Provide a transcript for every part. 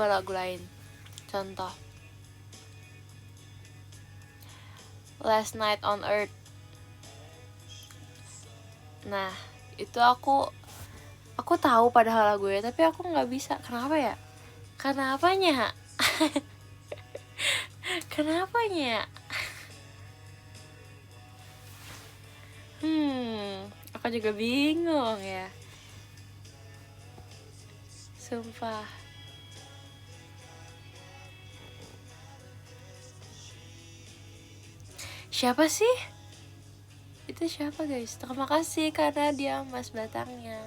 Coba lagu lain. Contoh. Last Night on Earth. Nah, itu aku tahu padahal lagunya, tapi aku nggak bisa. Kenapa ya? Kenapanya? Kenapanya? Aku juga bingung ya. Sumpah. Siapa sih? Itu siapa guys? Terima kasih karena dia mas batangnya.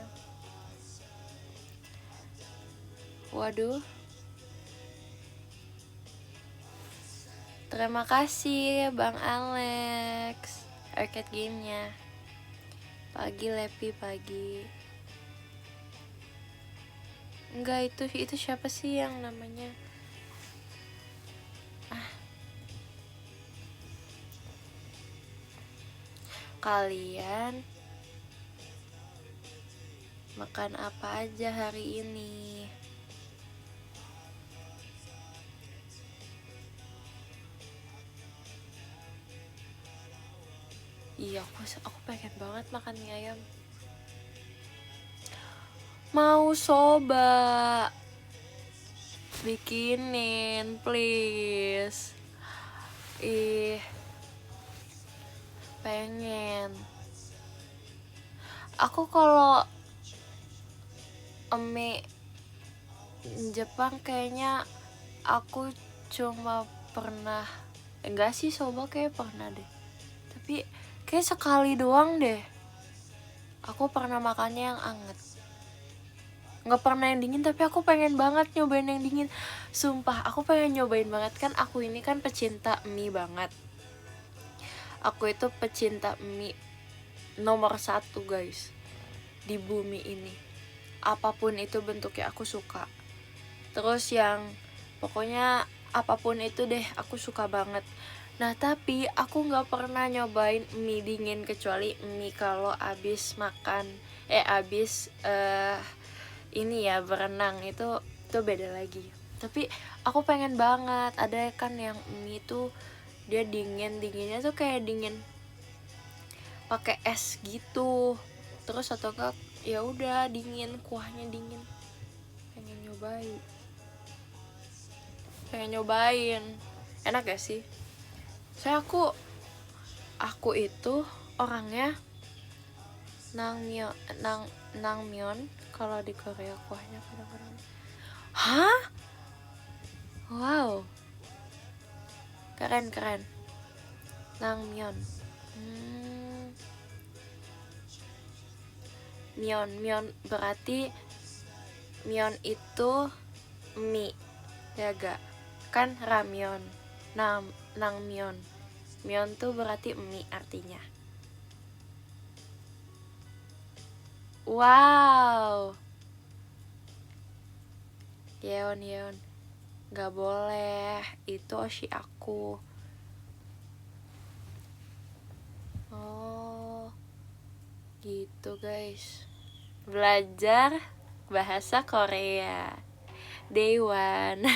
Waduh. Terima kasih Bang Alex. Arcade gamenya. Pagi Lepi pagi. Enggak, itu siapa sih yang namanya? Kalian makan apa aja hari ini? Iya, aku pengen banget makan mie ayam. Mau soba. Bikinin, please. Ih, pengen. Aku kalau mie Jepang kayaknya aku cuma pernah, enggak sih, soba kayak pernah deh, tapi kayak sekali doang deh. Aku pernah makannya yang anget, nggak pernah yang dingin, tapi aku pengen banget nyobain yang dingin. Sumpah, aku pengen nyobain banget. Kan aku ini kan pecinta mie banget. Aku itu pecinta mie nomor 1 guys di bumi ini. Apapun itu bentuknya aku suka. Terus yang pokoknya apapun itu deh aku suka banget. Nah tapi aku gak pernah nyobain mie dingin kecuali mie kalau abis makan abis ini ya berenang, itu beda lagi. Tapi aku pengen banget. Ada kan yang mie tuh dia dinginnya tuh kayak dingin pakai es gitu. Terus atau enggak ya udah dingin, kuahnya dingin. Pengen nyobain. Enak gak sih? Saya aku itu orangnya nangmyeon kalau di Korea kuahnya kadang-kadang. Hah? Wow. Keren. Nangmyeon. Myeon berarti myeon itu mie. Ya gak? Kan ramyeon. Nangmyeon. Myeon tuh berarti mie artinya. Wow. Yeon. Gak boleh. Itu oshi aku. Oh. Gitu guys. Belajar bahasa Korea. Day one.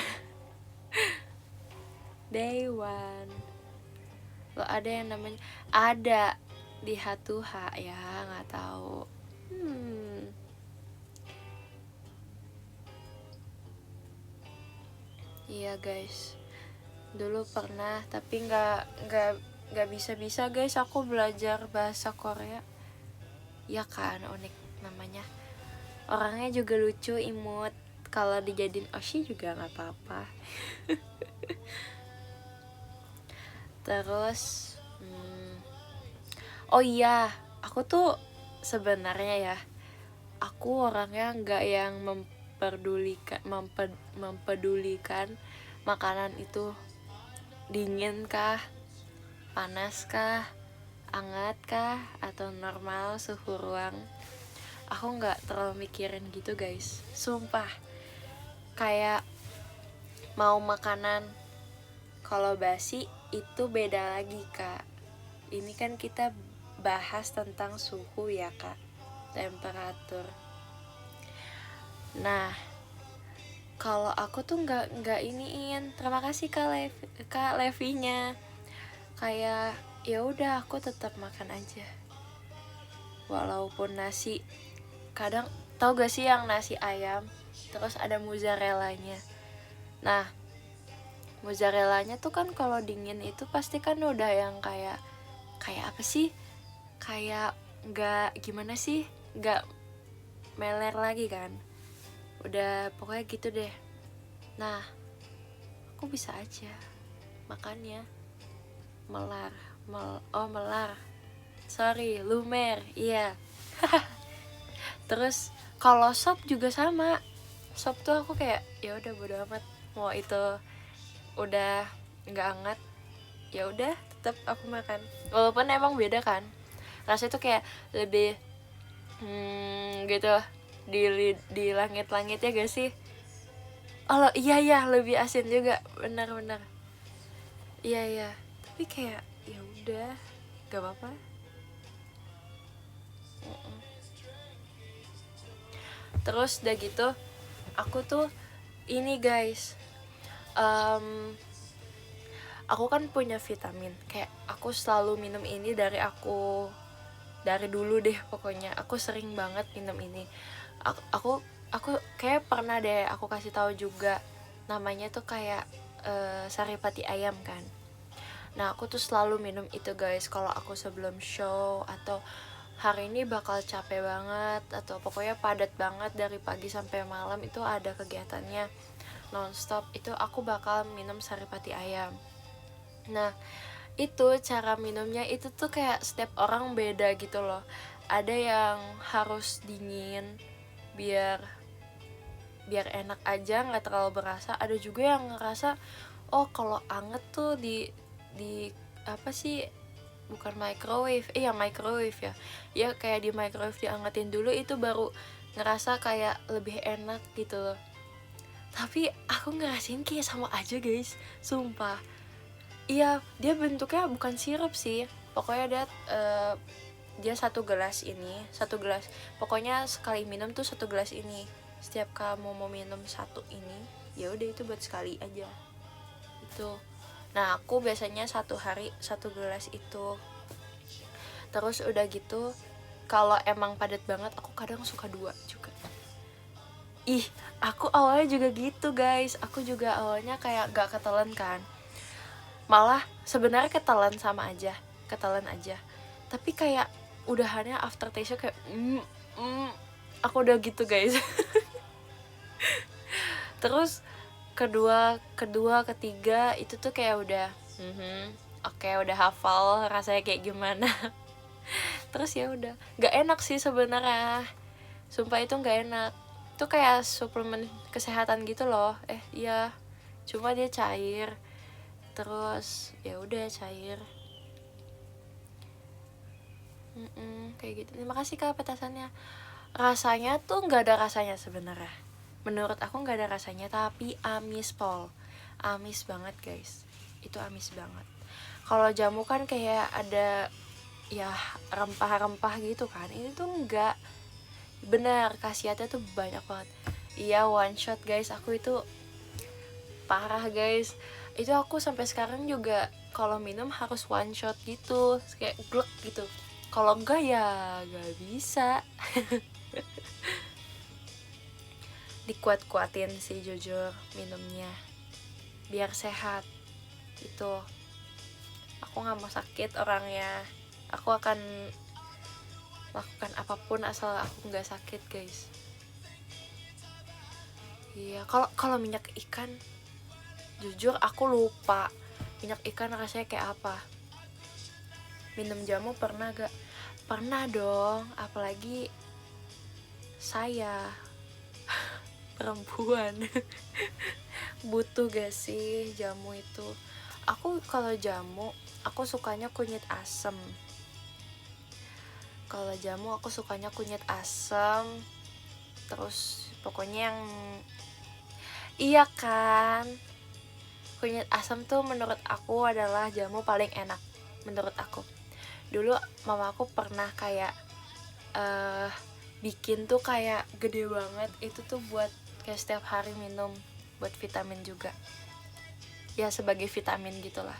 Day one. Lo ada yang namanya, ada di H2H ya, nggak tahu. Iya guys, dulu pernah tapi nggak bisa guys aku belajar bahasa Korea. Ya kan, unik namanya. Orangnya juga lucu, imut. Kalau dijadiin oshi juga nggak apa-apa. Terus oh iya, aku tuh sebenarnya ya, aku orangnya nggak yang mempedulikan makanan itu dingin kah, panas kah, hangat kah, atau normal suhu ruang. Aku nggak terlalu mikirin gitu guys, sumpah. Kayak mau makanan kalau basi itu beda lagi kak. Ini kan kita bahas tentang suhu ya kak, temperatur. Nah Kalau aku tuh nggak iniin. Terima kasih Kak Levinya. Kayak ya udah aku tetap makan aja. Walaupun nasi, kadang tau gak sih yang nasi ayam terus ada mozzarellanya. Nah, mozzarellanya tuh kan kalau dingin itu pasti kan udah yang kayak apa sih? Kayak nggak gimana sih? Nggak meler lagi kan? Udah pokoknya gitu deh. Nah, aku bisa aja makannya melar. Melar. Sorry, lumer. Iya. Terus kalau sop juga sama. Sop tuh aku kayak ya udah bodo amat, mau itu udah nggak hangat ya udah tetap aku makan, walaupun emang beda kan rasanya tuh kayak lebih gitu di langit-langit ya gak sih. Oh iya lebih asin juga, benar-benar iya tapi kayak ya udah gak apa-apa. Terus udah gitu aku tuh ini guys, aku kan punya vitamin, kayak aku selalu minum ini dari dulu deh, pokoknya aku sering banget minum ini. Aku kayak pernah deh aku kasih tahu juga, namanya tuh kayak saripati ayam kan. Nah aku tuh selalu minum itu guys kalau aku sebelum show, atau hari ini bakal capek banget, atau pokoknya padat banget dari pagi sampai malam itu ada kegiatannya nonstop, itu aku bakal minum saripati ayam. Nah itu cara minumnya itu tuh kayak setiap orang beda gitu loh. Ada yang harus dingin biar enak aja, nggak terlalu berasa. Ada juga yang ngerasa oh kalau anget tuh di apa sih, bukan microwave, ya microwave ya kayak di microwave diangetin dulu itu baru ngerasa kayak lebih enak gitu loh. Tapi aku ngerasain kayak sama aja guys, sumpah. Iya, dia bentuknya bukan sirup sih. Pokoknya dia satu gelas, pokoknya sekali minum tuh satu gelas ini. Setiap kamu mau minum satu ini, ya udah itu buat sekali aja. Itu. Nah, aku biasanya satu hari satu gelas itu. Terus udah gitu, kalau emang padat banget, aku kadang suka 2 juga. Ih, aku awalnya juga gitu guys. Aku juga awalnya kayak gak ketelan kan. Malah sebenarnya ketelan aja. Tapi kayak udahannya aftertaste kayak aku udah gitu guys. Terus ketiga itu tuh kayak udah oke, udah hafal rasanya kayak gimana. Terus ya udah nggak enak sih sebenarnya, sumpah itu nggak enak. Itu kayak suplemen kesehatan gitu loh. Iya, cuma dia cair. Terus ya udah cair. Kayak gitu. Terima kasih Kak petasannya. Rasanya tuh nggak ada rasanya sebenarnya. Menurut aku nggak ada rasanya, tapi amis amis banget guys. Itu amis banget. Kalau jamu kan kayak ada ya rempah-rempah gitu kan. Ini tuh enggak. Bener, khasiatnya tuh banyak banget. Iya, one shot guys. Aku itu parah guys. Itu aku sampai sekarang juga kalau minum harus one shot gitu, kayak glek gitu. Kalau enggak ya gak bisa. Dikuat-kuatin sih jujur minumnya biar sehat. Itu aku gak mau sakit orangnya. Aku akan lakukan apapun asal aku gak sakit guys. Iya, kalau minyak ikan jujur aku lupa minyak ikan rasanya kayak apa. Minum jamu pernah gak? Pernah dong, apalagi saya perempuan. Butuh gak sih jamu itu? Aku kalau jamu aku sukanya kunyit asem. Kalau jamu aku sukanya kunyit asem. Terus pokoknya yang iya kan, kunyit asem tuh menurut aku adalah jamu paling enak menurut aku. Dulu mama aku pernah kayak bikin tuh kayak gede banget, itu tuh buat kayak setiap hari minum. buat vitamin juga ya, sebagai vitamin gitulah.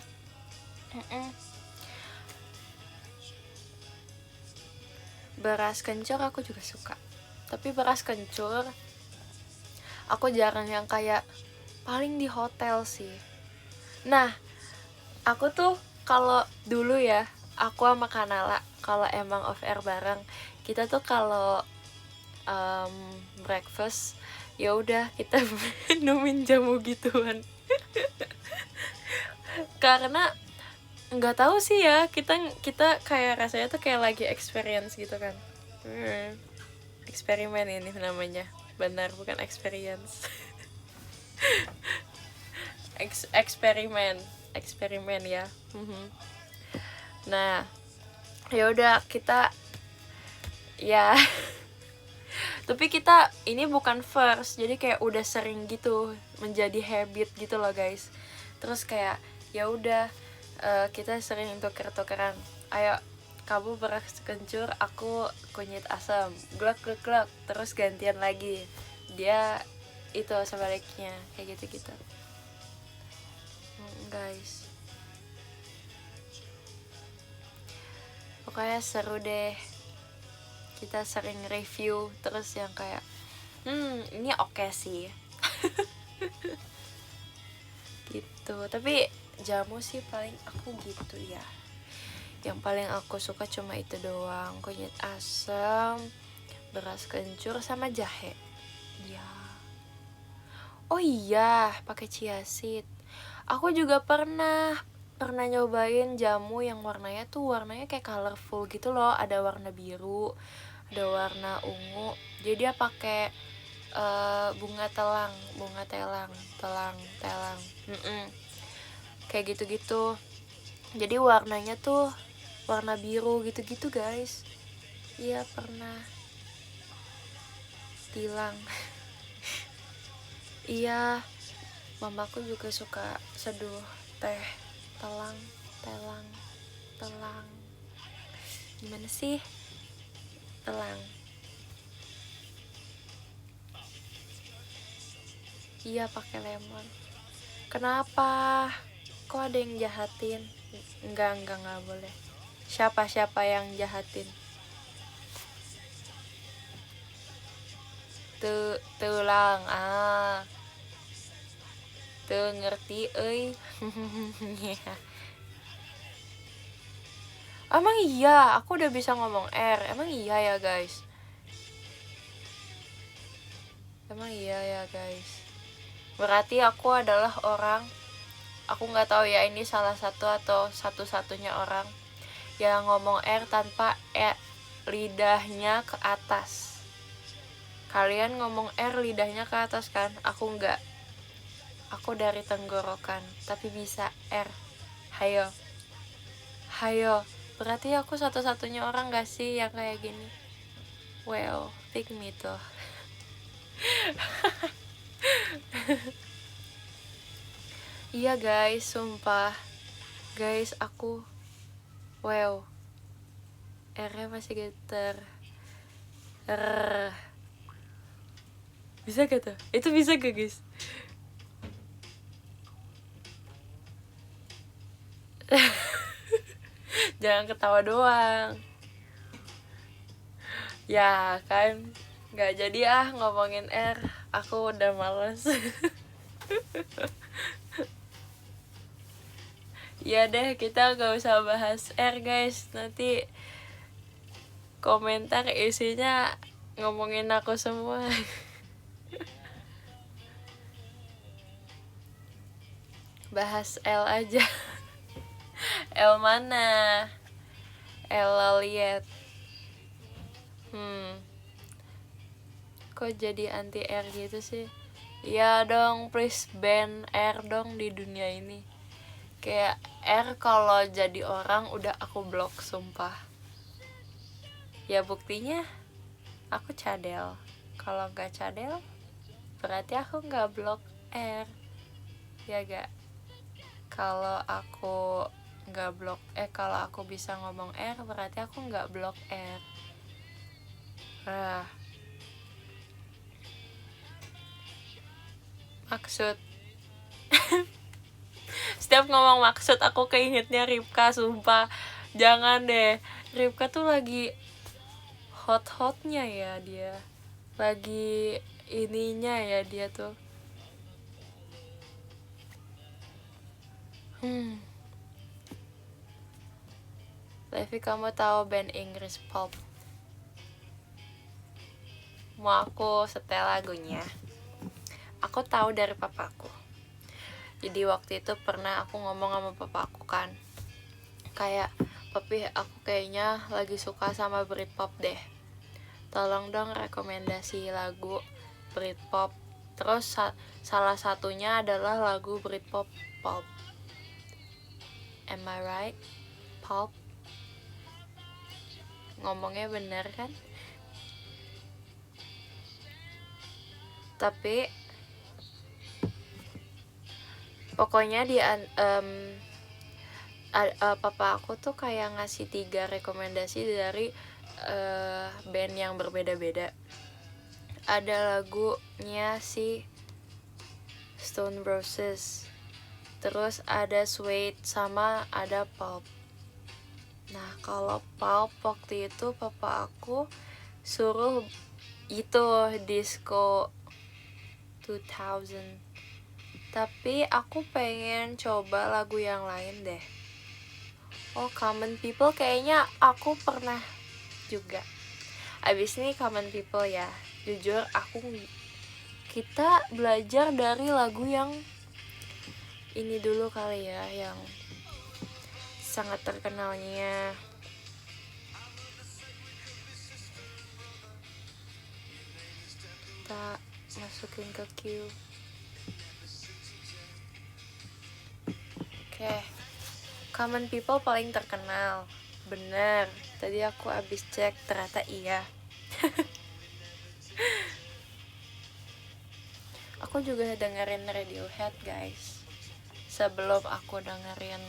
Beras kencur aku juga suka, tapi beras kencur aku jarang yang kayak, paling di hotel sih. Nah, aku tuh kalau dulu ya, aku sama Kanala kalau emang off air bareng, kita tuh kalau breakfast ya udah kita minumin jamu gituan. Karena nggak tahu sih ya, kita kayak rasanya tuh kayak lagi experience gitu kan. Eksperimen ini namanya, benar bukan experience. eksperimen ya. Nah, ya udah kita ya tapi kita ini bukan first, jadi kayak udah sering gitu, menjadi habit gitu loh guys. Terus kayak ya udah kita sering tuker-tukeran, ayo kamu beras kencur, aku kunyit asam, glak glak glak, terus gantian lagi, dia itu sebaliknya, kayak gitu-gitu guys. Pokoknya seru deh, kita sering review terus yang kayak ini oke sih. Gitu. Tapi jamu sih paling aku gitu ya, yang paling aku suka cuma itu doang, kunyit asam, beras kencur, sama jahe ya. Oh iya, pakai chia seed. Aku juga pernah nyobain jamu yang warnanya kayak colorful gitu loh, ada warna biru, ada warna ungu. Jadi dia pakai bunga telang, kayak gitu-gitu. Jadi warnanya tuh warna biru gitu-gitu guys. Iya pernah tilang. Iya, mamaku juga suka seduh teh telang. Gimana sih? Telang. Iya pakai lemon. Kenapa? Kok ada yang jahatin? Enggak boleh. Siapa yang jahatin? Telang teu ngerti euy. Emang iya, aku udah bisa ngomong R. Emang iya ya guys. Berarti aku adalah orang, aku nggak tahu ya ini salah satu atau satu-satunya orang yang ngomong R tanpa lidahnya ke atas. Kalian ngomong R lidahnya ke atas kan? Aku nggak. Aku dari tenggorokan, tapi bisa R. Hayo. Berarti aku satu-satunya orang gak sih yang kayak gini? Well, pick me tuh. Iya guys, sumpah. Guys, aku R-nya masih geter. Bisa gak tuh? Itu bisa gak guys? Jangan ketawa doang. Ya kan, gak jadi ngomongin R. Aku udah males. Ya deh, kita gak usah bahas R guys. Nanti komentar isinya ngomongin aku semua. Bahas L aja. L mana? L lihat. Kok jadi anti R gitu sih? Ya dong, please ban R dong di dunia ini. Kayak R kalau jadi orang udah aku blok, sumpah. Ya buktinya aku cadel. Kalau nggak cadel berarti aku nggak blok R. Ya gak? Kalau aku nggak blok kalau aku bisa ngomong R berarti aku nggak blok R. Maksud. Setiap ngomong maksud aku keingetnya Ripka, sumpah. Jangan deh. Ripka tuh lagi hot-hotnya ya dia. Lagi ininya ya dia tuh. Levi, kamu tahu band Inggris pop? Mau aku setel lagunya? Aku tahu dari papaku. Jadi waktu itu pernah aku ngomong sama papaku kan, kayak, papi, aku kayaknya lagi suka sama Britpop deh, tolong dong rekomendasi lagu Britpop. Terus salah satunya adalah lagu Britpop pop. Am I right? Pop. Ngomongnya bener kan? Tapi pokoknya papa aku tuh kayak ngasih 3 rekomendasi dari band yang berbeda-beda. Ada lagunya si Stone Roses, terus ada Suede, sama ada Pulp. Nah kalau Pulp waktu itu papa aku suruh itu disco 2000, tapi aku pengen coba lagu yang lain deh. Oh, Common People kayaknya aku pernah juga. Abis ini Common People ya, jujur kita belajar dari lagu yang ini dulu kali ya, yang sangat terkenalnya. Kita masukin ke queue. Oke. Common People paling terkenal. Bener, tadi aku abis cek, ternyata iya. Aku juga dengerin Radiohead guys, sebelum aku dengerin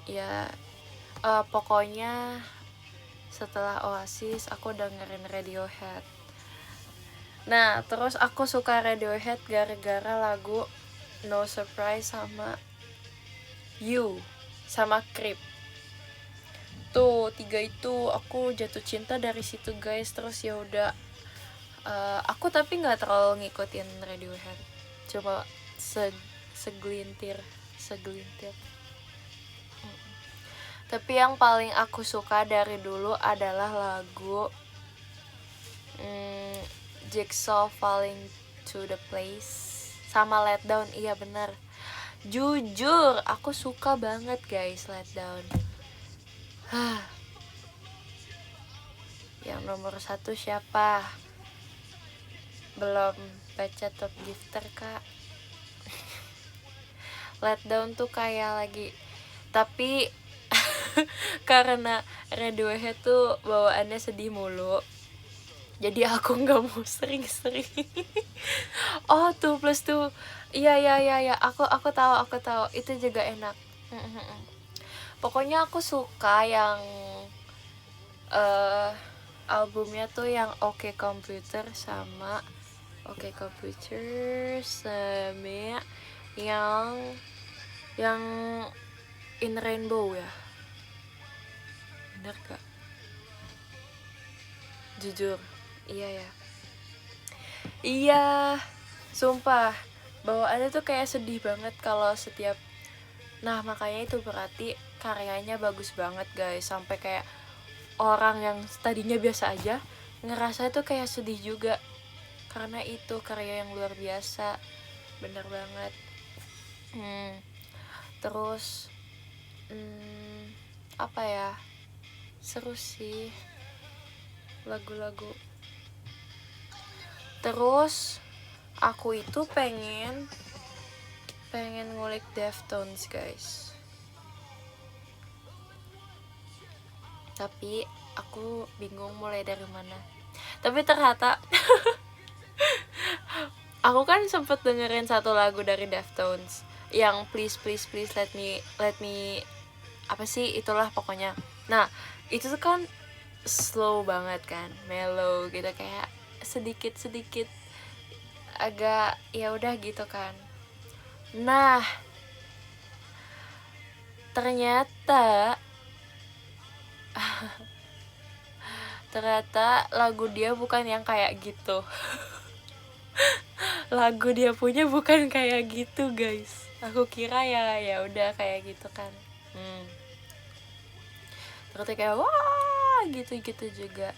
ya pokoknya setelah Oasis aku dengerin Radiohead. Nah terus aku suka Radiohead gara-gara lagu No Surprise sama You sama Creep. Tuh 3 itu aku jatuh cinta dari situ guys. Terus ya udah aku tapi nggak terlalu ngikutin Radiohead, cuma segelintir. Tapi yang paling aku suka dari dulu adalah lagu Jigsaw Falling to the Place sama Let Down. Iya bener, jujur aku suka banget guys Let Down. Yang nomor 1 siapa? Belum baca top gifter kak. Let Down tuh kayak lagi, tapi karena Radiohead tuh bawaannya sedih mulu, jadi aku nggak mau sering-sering. Oh 2+2, iya aku tahu itu juga enak. Pokoknya aku suka yang albumnya tuh yang OK Computer sama yang In Rainbow ya. Bener gak? Jujur iya ya. Iya sumpah bawaannya tuh kayak sedih banget kalau setiap. Nah makanya itu berarti karyanya bagus banget guys, sampai kayak orang yang tadinya biasa aja ngerasa itu kayak sedih juga, karena itu karya yang luar biasa. Bener banget. Terus apa ya, seru sih lagu-lagu. Terus aku itu pengen ngulik Deftones guys, tapi aku bingung mulai dari mana. Tapi ternyata aku kan sempet dengerin satu lagu dari Deftones yang please let me apa sih itulah pokoknya. Nah itu tuh kan slow banget kan, mellow gitu, kayak sedikit agak ya udah gitu kan. Nah, ternyata lagu dia bukan yang kayak gitu. Lagu dia punya bukan kayak gitu, guys. Aku kira ya udah kayak gitu kan. Terus kayak wah gitu juga.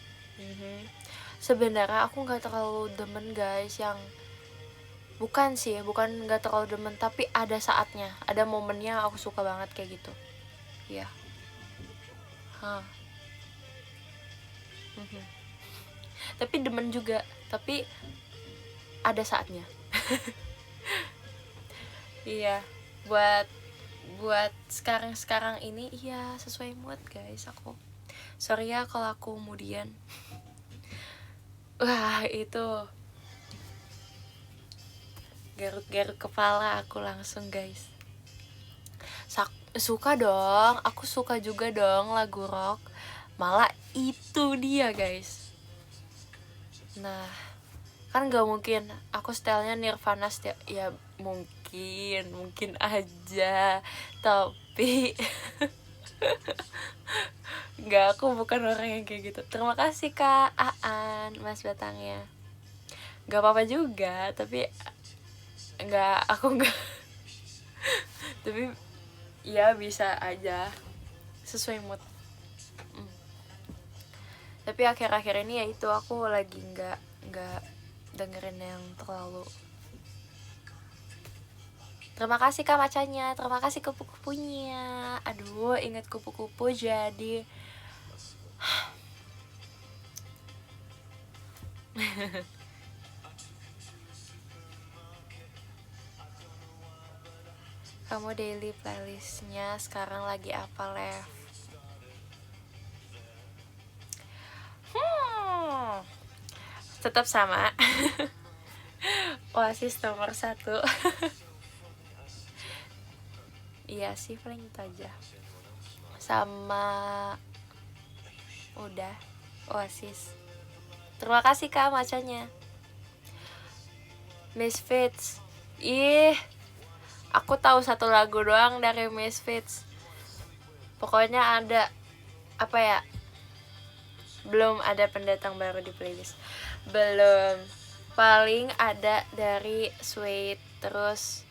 Sebenarnya aku nggak terlalu demen, guys, yang bukan nggak terlalu demen, tapi ada saatnya, ada momennya aku suka banget kayak gitu. Ya. Tapi demen juga, tapi ada saatnya. Iya, buat sekarang ini iya sesuai mood, guys. Aku sorry ya kalau aku kemudian wah itu garuk kepala aku langsung, guys. Suka dong, aku suka juga dong lagu rock, malah itu dia, guys. Nah, kan gak mungkin aku stylenya Nirvana ya mungkin aja, tapi nggak, aku bukan orang yang kayak gitu. Terima kasih Kak Aan, Mas Batangnya. Gak apa-apa juga, tapi aku nggak tapi ya bisa aja sesuai mood. Tapi akhir-akhir ini ya itu aku lagi nggak dengerin yang terlalu. Terima kasih Kak macanya, terima kasih kupu-kupunya. Aduh, ingat kupu-kupu jadi kamu daily playlistnya sekarang lagi apa, Lev? Tetap sama. Oasis nomor 1. Iya sih, paling itu aja. Sama udah Oasis. Terima kasih Kak macanya. Misfits. Ih, aku tahu satu lagu doang dari Misfits. Pokoknya ada apa ya? Belum ada pendatang baru di playlist. Belum. Paling ada dari Sweet. Terus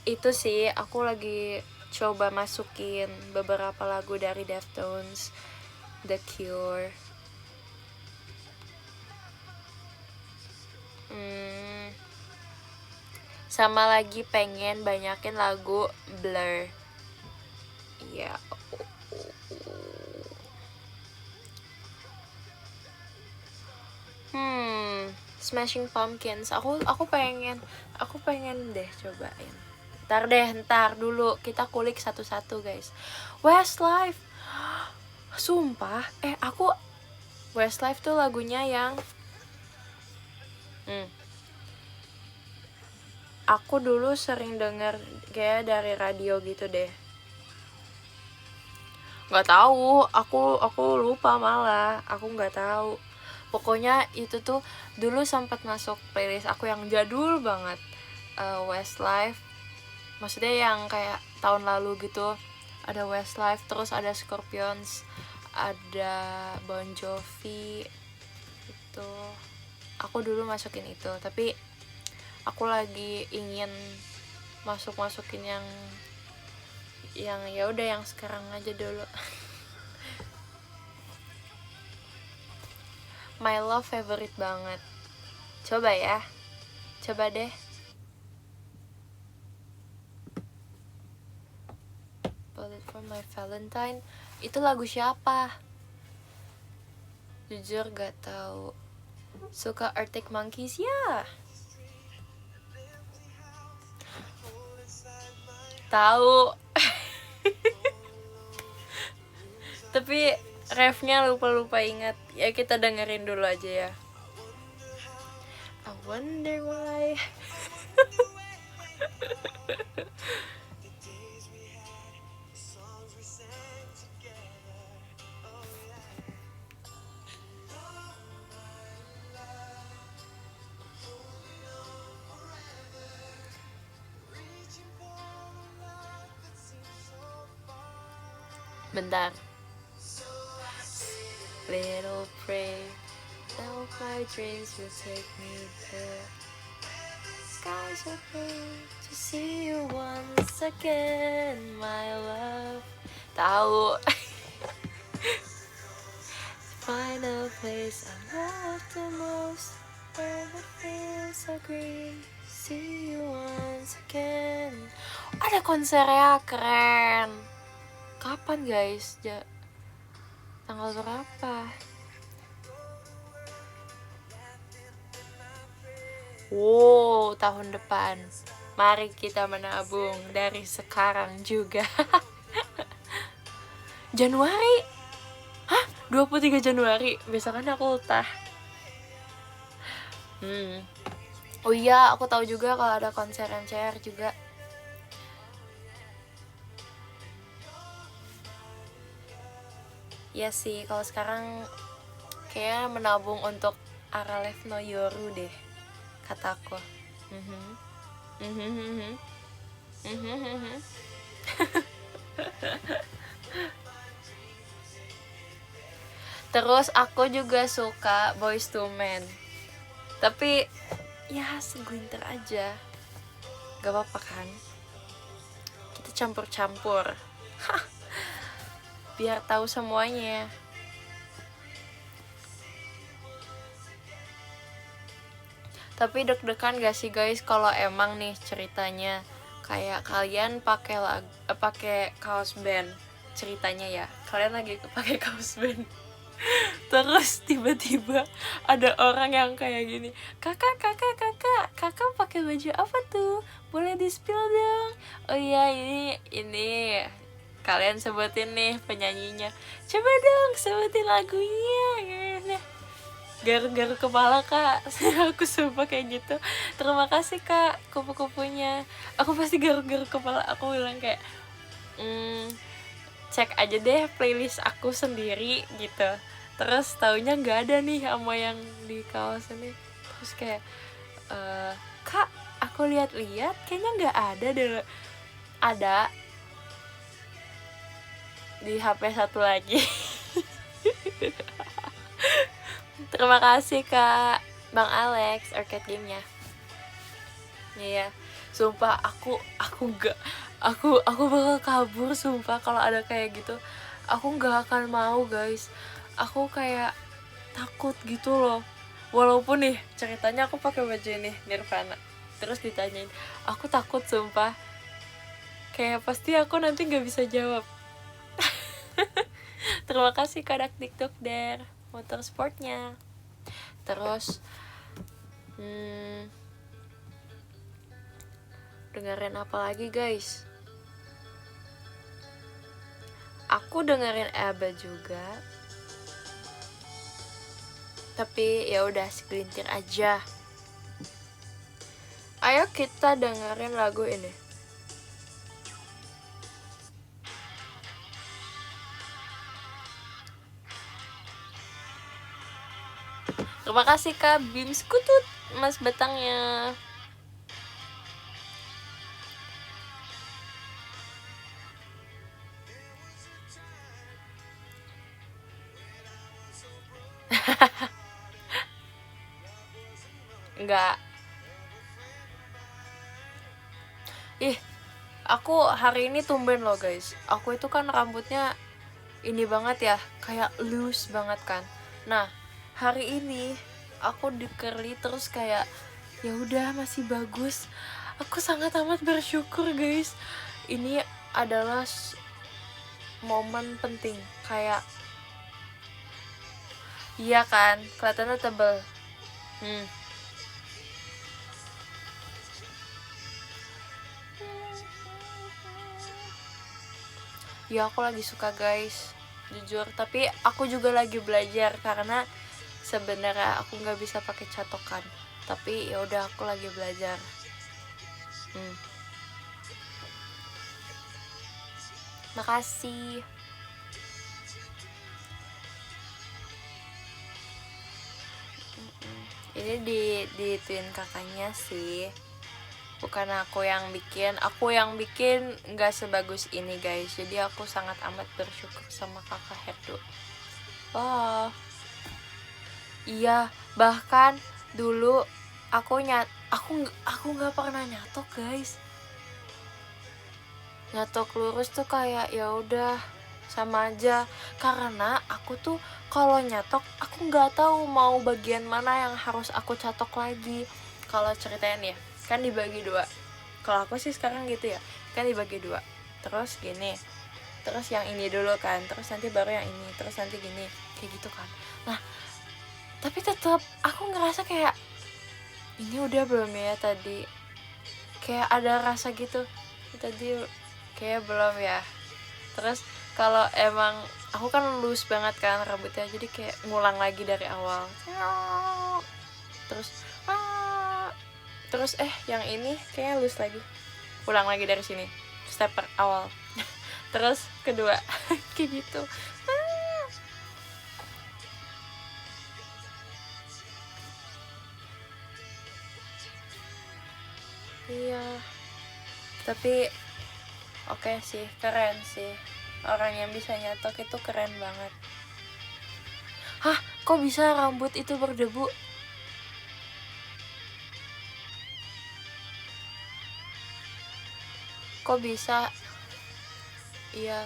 itu sih aku lagi coba masukin beberapa lagu dari Deftones, The Cure. Sama lagi pengen banyakin lagu Blur. Iya. Smashing Pumpkins. Aku pengen deh cobain. Ntar dulu kita kulik satu-satu, guys. Westlife. Sumpah, aku Westlife tuh lagunya yang aku dulu sering denger kayak dari radio gitu deh. Nggak tahu, aku lupa malah, aku nggak tahu. Pokoknya itu tuh dulu sempat masuk playlist aku yang jadul banget, Westlife. Maksudnya yang kayak tahun lalu gitu. Ada Westlife, terus ada Scorpions, ada Bon Jovi. Itu aku dulu masukin itu, tapi aku lagi ingin masukin yang ya udah yang sekarang aja dulu. My Love favorite banget. Coba deh. Bullet for My Valentine itu lagu siapa? Jujur gak tahu. Suka Arctic Monkeys ya? Tahu. Tapi refnya lupa ingat. Ya kita dengerin dulu aja ya. I wonder why. Bentar. Little pray, now my dreams will take me there. Skies are blue to see you once again, my love. Tahu. Find a place I love the most, where the fields are green. See you once again. Ada konsernya, keren. Kapan guys? Tanggal berapa? Wow, tahun depan. Mari kita menabung dari sekarang juga. Januari? Hah? 23 Januari? Besok kan aku ultah. Oh iya, aku tahu juga kalau ada konser MCR juga. Ya sih, kalau sekarang kayak menabung untuk Aralef no Yoru deh, kataku. Terus aku juga suka Boyz II Men, tapi ya segelintir aja, gak apa-apa kan, kita campur-campur. Biar tahu semuanya. Tapi deg-degan gak sih guys kalau emang nih ceritanya kayak kalian pakai kaos band, ceritanya ya kalian lagi pakai kaos band, terus tiba-tiba ada orang yang kayak gini, kakak pakai baju apa tuh, boleh di spill dong. Oh iya, ini kalian sebutin nih penyanyinya, coba dong sebutin lagunya. Garuk-garuk kepala kak. Aku sumpah kayak gitu. Terima kasih kak kupu-kupunya. Aku pasti garuk-garuk kepala. Aku bilang kayak cek aja deh playlist aku sendiri gitu. Terus taunya gak ada nih sama yang di kawasan ini. Terus kayak kak, aku lihat-lihat kayaknya gak ada deh. Ada di HP satu lagi. Terima kasih kak Bang Alex arcade gamenya. Iya, sumpah aku bakal kabur sumpah kalau ada kayak gitu. Aku nggak akan mau guys. Aku kayak takut gitu loh. Walaupun nih ceritanya aku pakai baju ini Nirvana, terus ditanyain, aku takut sumpah. Kayak pasti aku nanti nggak bisa jawab. Terima kasih kak TikTok der motorsportnya. Terus dengerin apa lagi guys? Aku dengerin ABBA juga, tapi ya udah segelintir aja. Ayo kita dengerin lagu ini. Terima kasih kak Bim Skutut mas batangnya. Enggak. Aku hari ini tumben loh guys. Aku itu kan rambutnya ini banget ya, kayak loose banget kan. Nah, hari ini aku di curly terus kayak ya udah masih bagus. Aku sangat amat bersyukur guys. Ini adalah momen penting, kayak iya kan, kelihatannya tebel. Ya aku lagi suka guys, jujur. Tapi aku juga lagi belajar karena sebenarnya aku nggak bisa pakai catokan. Tapi ya udah aku lagi belajar. Makasih. Ini di twin kakaknya sih. bukan aku yang bikin nggak sebagus ini guys. Jadi aku sangat amat bersyukur sama kakak Herdo. Wah, iya, bahkan dulu aku nggak pernah nyatok guys. Nyatok lurus tuh kayak ya udah sama aja, karena aku tuh kalau nyatok aku nggak tahu mau bagian mana yang harus aku catok lagi. Kalau ceritain ya, kan dibagi dua. Kalau aku sih sekarang gitu ya, kan dibagi dua. Terus gini, terus yang ini dulu kan, terus nanti baru yang ini, terus nanti gini, kayak gitu kan. Nah, tapi tetap aku ngerasa kayak ini udah belum ya tadi, kayak ada rasa gitu tadi kayak belum ya. Terus kalau emang aku kan lus banget kan rambutnya, jadi kayak ngulang lagi dari awal. Terus yang ini kayaknya lus lagi, ulang lagi dari sini, step awal. Terus kedua kayak gitu. Iya, tapi oke sih, keren sih. Orang yang bisa nyatok itu keren banget. Hah, kok bisa rambut itu berdebu? Kok bisa? Iya,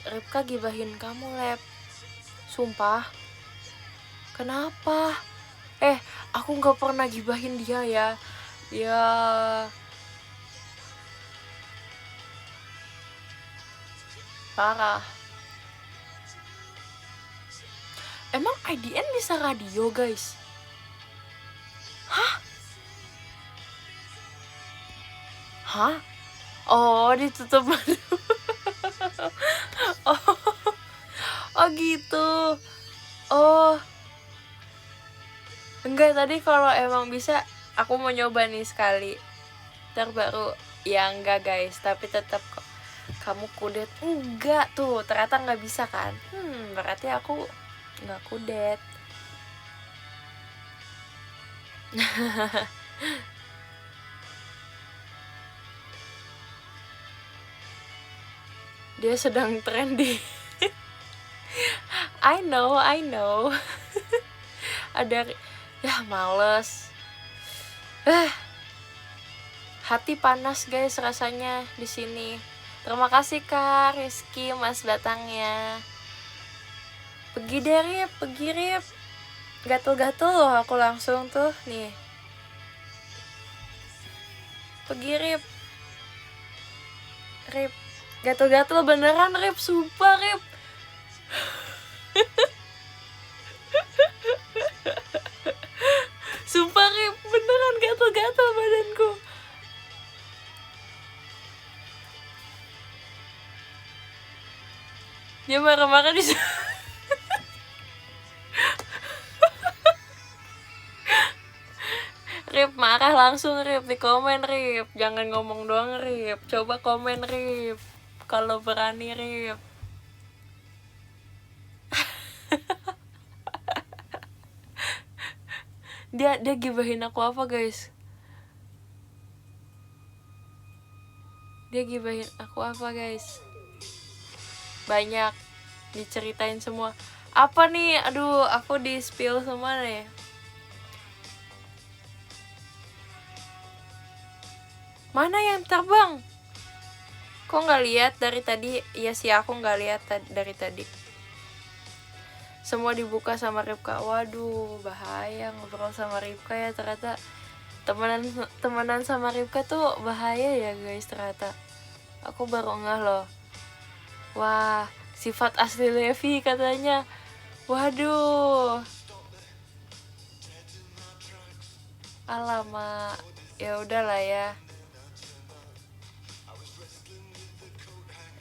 Ripka gibahin kamu, Lep. Sumpah. Kenapa? Aku gak pernah gibahin dia ya. Ya, parah. Emang IDN bisa radio guys? Hah? Oh, ditutup. Oh gitu. Oh, enggak, tadi kalau emang bisa aku mau nyoba nih sekali. Terbaru ya enggak guys, tapi tetap kok kamu kudet. Enggak tuh, ternyata nggak bisa kan. Berarti aku nggak kudet. Dia sedang trendy. I know. Ada ya, males. Hati panas guys rasanya di sini. Terima kasih Kak Rizky Mas datangnya. Pergi deh Rip. Gatel-gatel loh aku langsung tuh nih. Pergi Rip. Gatel-gatel beneran Rip, sumpah Rip. Sumpah Rip, beneran gatel-gatel badanku. Dia marah-marah di Rip, marah langsung Rip, di komen Rip. Jangan ngomong doang Rip, coba komen Rip kalau berani Rip. Dia gibahin aku apa guys? Dia gibahin aku apa guys? Banyak, diceritain semua. Apa nih? Aduh, aku di spill semua nih. Mana yang terbang? Kok nggak lihat dari tadi? Iya sih, aku nggak lihat dari tadi. Semua dibuka sama Ripka. Waduh, bahaya ngobrol sama Ripka ya. Ternyata temenan sama Ripka tuh bahaya ya guys, ternyata. Aku baru ngeh loh. Wah, sifat asli Levi katanya. Waduh. Alamak, ya udahlah ya.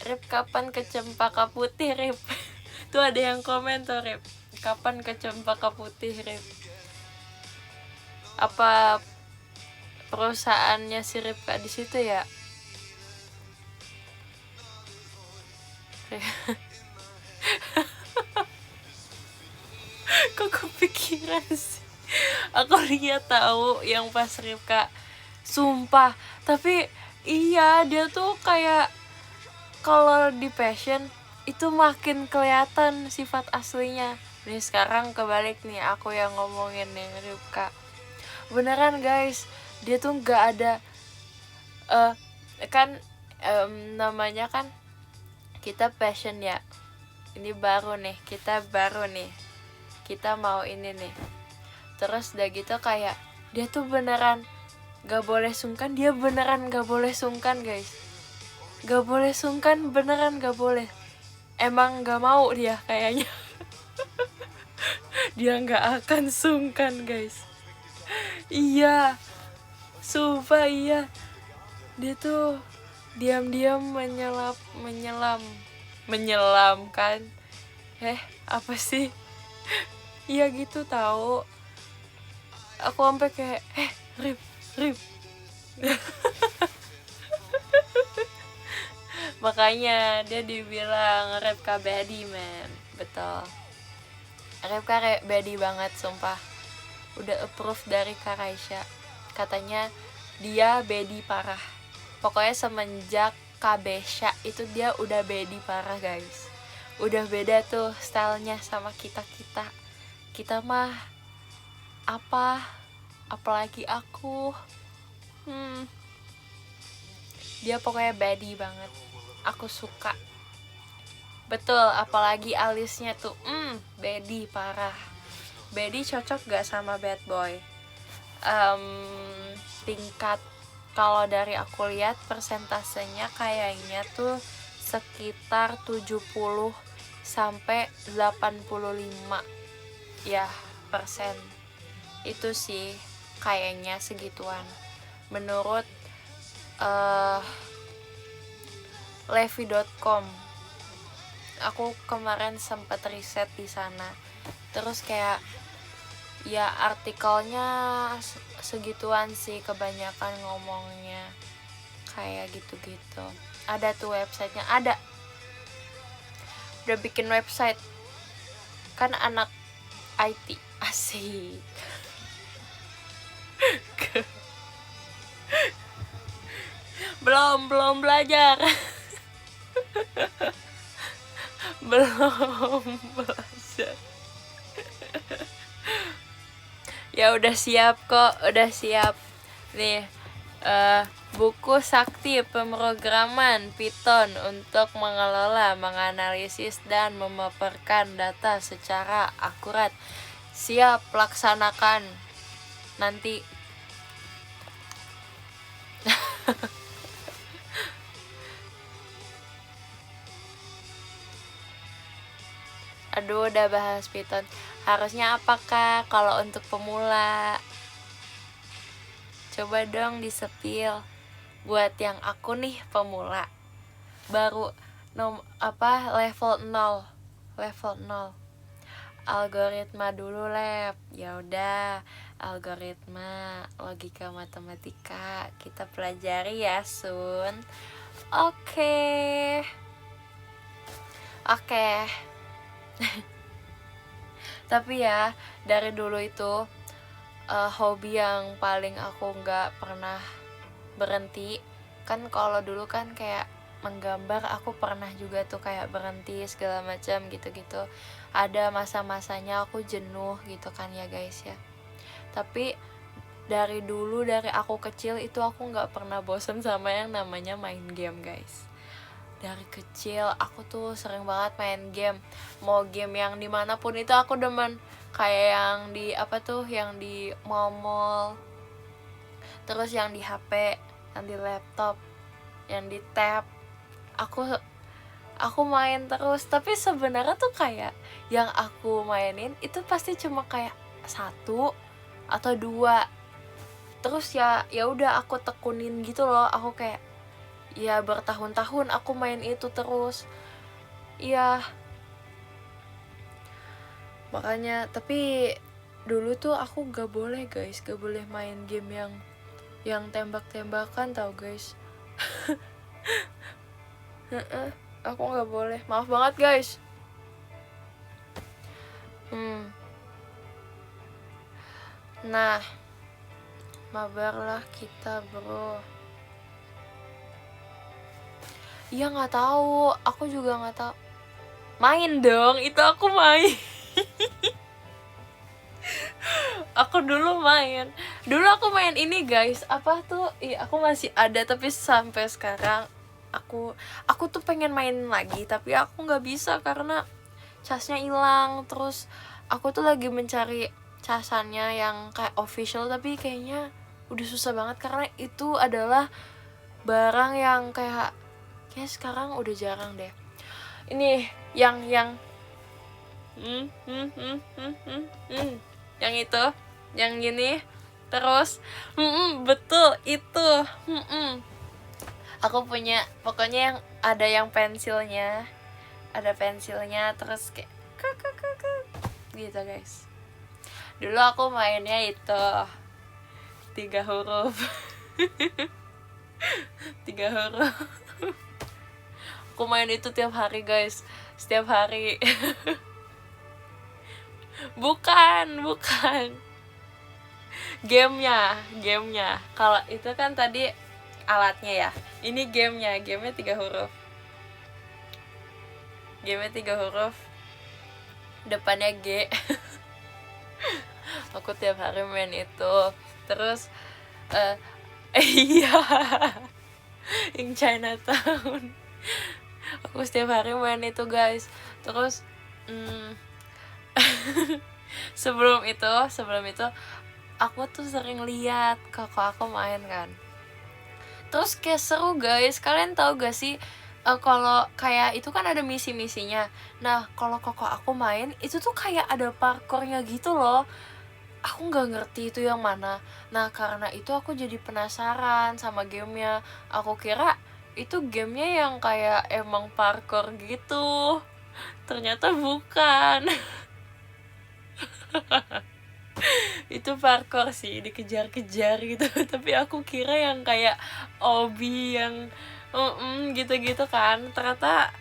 Rip, kapan ke Cempaka Putih Rip? Tuh ada yang komen tuh Rip, kapan ke Cempaka Putih Rip? Apa perusahaannya si Ripka di situ ya? Kok kepikiran sih? Aku lihat tahu yang pas Ripka sumpah. Tapi iya, dia tuh kayak kalau di passion itu makin kelihatan sifat aslinya. Nih sekarang kebalik nih, aku yang ngomongin nih Ripka. Beneran guys, dia tuh nggak ada kan namanya kan kita passion ya. Ini baru nih, kita mau ini nih. Terus udah gitu kayak dia tuh beneran gak boleh sungkan, dia beneran gak boleh sungkan guys. Gak boleh sungkan, beneran gak boleh. Emang gak mau dia kayaknya. Dia gak akan sungkan guys. Iya, sumpah iya. Dia tuh diam-diam menyelam kan. Apa sih? Iya gitu tahu. Aku sampai kayak Rip. Makanya dia dibilang Ripka baddie man. Betul, Ripka baddie banget sumpah. Udah approve dari Kak Raisya. Katanya dia baddie parah. Pokoknya semenjak Kabesha itu dia udah baddie parah guys. Udah beda tuh stylenya sama kita mah apalagi aku. Dia pokoknya baddie banget. Aku suka. Betul, apalagi alisnya tuh baddie parah. Baddie cocok gak sama bad boy? Tingkat kalau dari aku lihat persentasenya kayaknya tuh sekitar 70 sampai 85 ya persen. Itu sih kayaknya segituan menurut Levi.com. Aku kemarin sempat riset di sana. Terus kayak ya artikelnya segituan sih kebanyakan ngomongnya. Kayak gitu-gitu. Ada tuh websitenya, ada. Udah bikin website. Kan anak IT, asik. belum belajar. belum belajar. Ya udah siap kok, udah siap nih. Buku Sakti Pemrograman Python untuk mengelola, menganalisis dan memaparkan data secara akurat. Siap, laksanakan nanti. Aduh, udah bahas Python. Harusnya apakah kalau untuk pemula? Coba dong disepil. Buat yang aku nih pemula. Baru level 0. Algoritma dulu, Lab. Ya udah, algoritma, logika matematika kita pelajari ya, Sun. Oke. Tapi ya dari dulu itu hobi yang paling aku nggak pernah berhenti. Kan kalau dulu kan kayak menggambar, aku pernah juga tuh kayak berhenti segala macam gitu-gitu. Ada masa-masanya aku jenuh gitu kan ya guys ya. Tapi dari dulu, dari aku kecil itu aku nggak pernah bosan sama yang namanya main game guys. Dari kecil aku tuh sering banget main game. Mau game yang dimanapun itu aku demen. Kayak yang di yang di mall, terus yang di HP, yang di laptop, yang di tab. Aku main terus. Tapi sebenarnya tuh kayak yang aku mainin itu pasti cuma kayak 1 atau 2. Terus ya udah aku tekunin gitu loh. Aku kayak ya bertahun-tahun aku main itu terus. Iya. Makanya tapi dulu tuh aku gak boleh guys, gak boleh main game yang tembak-tembakan tau guys. Aku gak boleh, maaf banget guys. Nah mabarlah kita bro. Iya nggak tahu, aku juga nggak tahu. Main dong, itu aku main. Aku dulu main ini guys, apa tuh, aku masih ada tapi sampai sekarang aku tuh pengen main lagi tapi aku nggak bisa karena casnya hilang. Terus aku tuh lagi mencari casannya yang kayak official tapi kayaknya udah susah banget karena itu adalah barang yang kayak sekarang udah jarang deh. Ini yang yang itu, yang gini, terus betul itu. Aku punya, pokoknya yang ada yang pensilnya, terus kayak gitu guys. Dulu aku mainnya itu 3 huruf. 3 huruf. Aku main itu tiap hari guys, setiap hari. bukan gamenya. Kalau itu kan tadi alatnya ya, ini gamenya 3 huruf. Depannya G. Aku tiap hari main itu. Terus iya, yang Chinatown. Aku setiap hari main itu guys. Terus sebelum itu aku tuh sering lihat kakak aku main kan. Terus kayak seru guys. Kalian tahu gak sih kalau kayak itu kan ada misi-misinya. Nah kalau kakak aku main itu tuh kayak ada parkournya gitu loh. Aku nggak ngerti itu yang mana. Nah karena itu aku jadi penasaran sama gamenya. Aku kira itu gamenya yang kayak emang parkour gitu. Ternyata bukan. Itu parkour sih, dikejar-kejar gitu. Tapi aku kira yang kayak obi yang gitu-gitu kan. Ternyata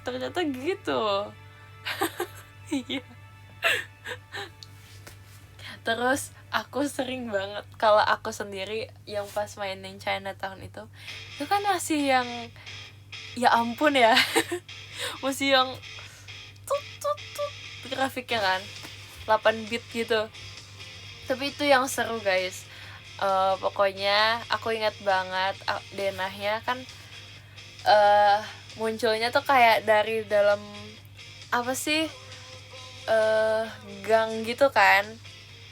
ternyata gitu. Iya. Terus aku sering banget kalau aku sendiri yang pas mainin Chinatown itu kan masih yang ya ampun ya. Masih yang tut grafiknya kan 8 bit gitu. Tapi itu yang seru guys. Pokoknya aku ingat banget denahnya kan munculnya tuh kayak dari dalam apa sih, gang gitu kan.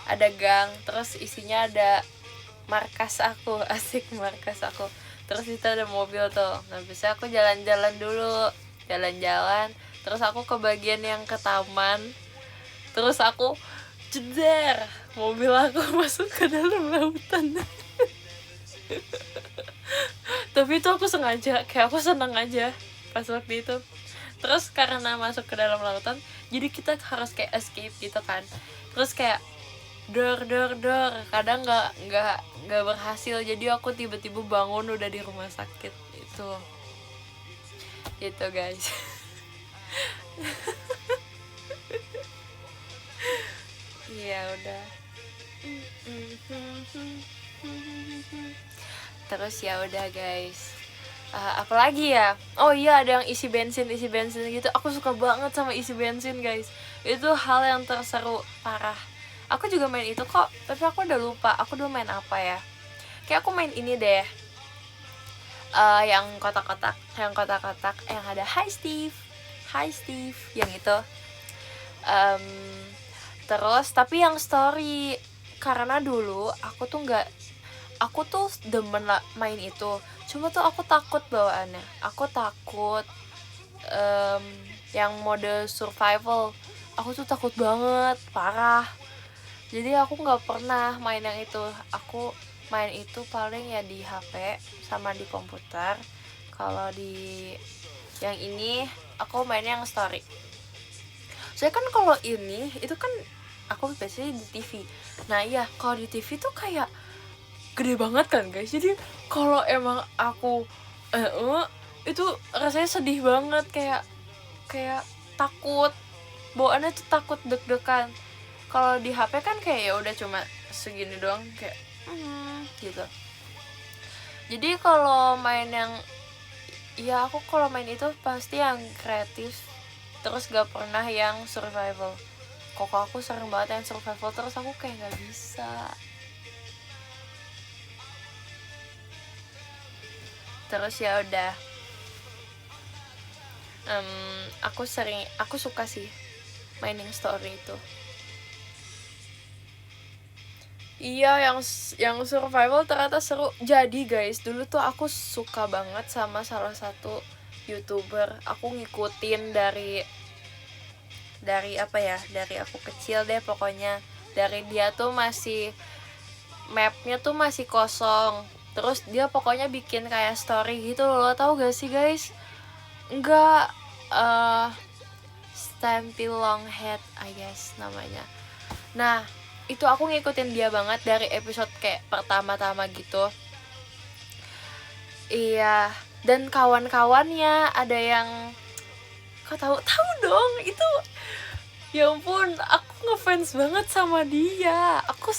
Ada gang, terus isinya ada markas aku. Asik, markas aku. Terus itu ada mobil tuh. Nah biasanya aku jalan-jalan dulu, terus aku ke bagian yang ke taman. Terus aku jeder, mobil aku masuk ke dalam lautan. Tapi itu aku sengaja, kayak aku senang aja pas waktu itu. Terus karena masuk ke dalam lautan, jadi kita harus kayak escape gitu kan. Terus kayak dor kadang nggak berhasil, jadi aku tiba-tiba bangun udah di rumah sakit. Itu guys. Iya udah. Terus ya udah guys. Apalagi ya, oh iya ada yang isi bensin gitu. Aku suka banget sama isi bensin guys. Itu hal yang terseru parah. Aku juga main itu kok, tapi aku udah lupa aku dulu main apa ya. Kayak aku main ini deh, yang kotak-kotak yang ada Hi Steve yang itu. Terus tapi yang story, karena dulu aku tuh demen main itu. Cuma tuh aku takut bawaannya. Aku takut yang mode survival. Aku tuh takut banget, parah. Jadi aku nggak pernah main yang itu. Aku main itu paling ya di HP sama di komputer. Kalau di yang ini aku mainnya yang story. Soalnya kan kalau ini itu kan aku biasanya di TV. Nah iya, kalau di TV tuh kayak gede banget kan guys. Jadi kalau emang aku itu rasanya sedih banget, kayak takut. bawaannya tuh takut deg-degan. Kalau di HP kan kayak ya udah cuma segini doang kayak gitu. Jadi kalau main yang ya aku kalau main itu pasti yang kreatif, terus gak pernah yang survival. Kok aku sering banget yang survival, terus aku kayak gak bisa. Terus ya udah, aku suka sih mainin story itu. Iya, yang survival ternyata seru. Jadi guys, dulu tuh aku suka banget sama salah satu YouTuber. Aku ngikutin dari apa ya? Dari aku kecil deh pokoknya. Dari dia tuh masih mapnya tuh masih kosong. Terus dia pokoknya bikin kayak story gitu loh. Tahu gak sih guys? Enggak, Stampy Longhead I guess namanya. Nah, itu aku ngikutin dia banget dari episode kayak pertama-tama gitu. Iya, dan kawan-kawannya ada yang kau tahu dong itu. Ya ampun, aku ngefans banget sama dia. Aku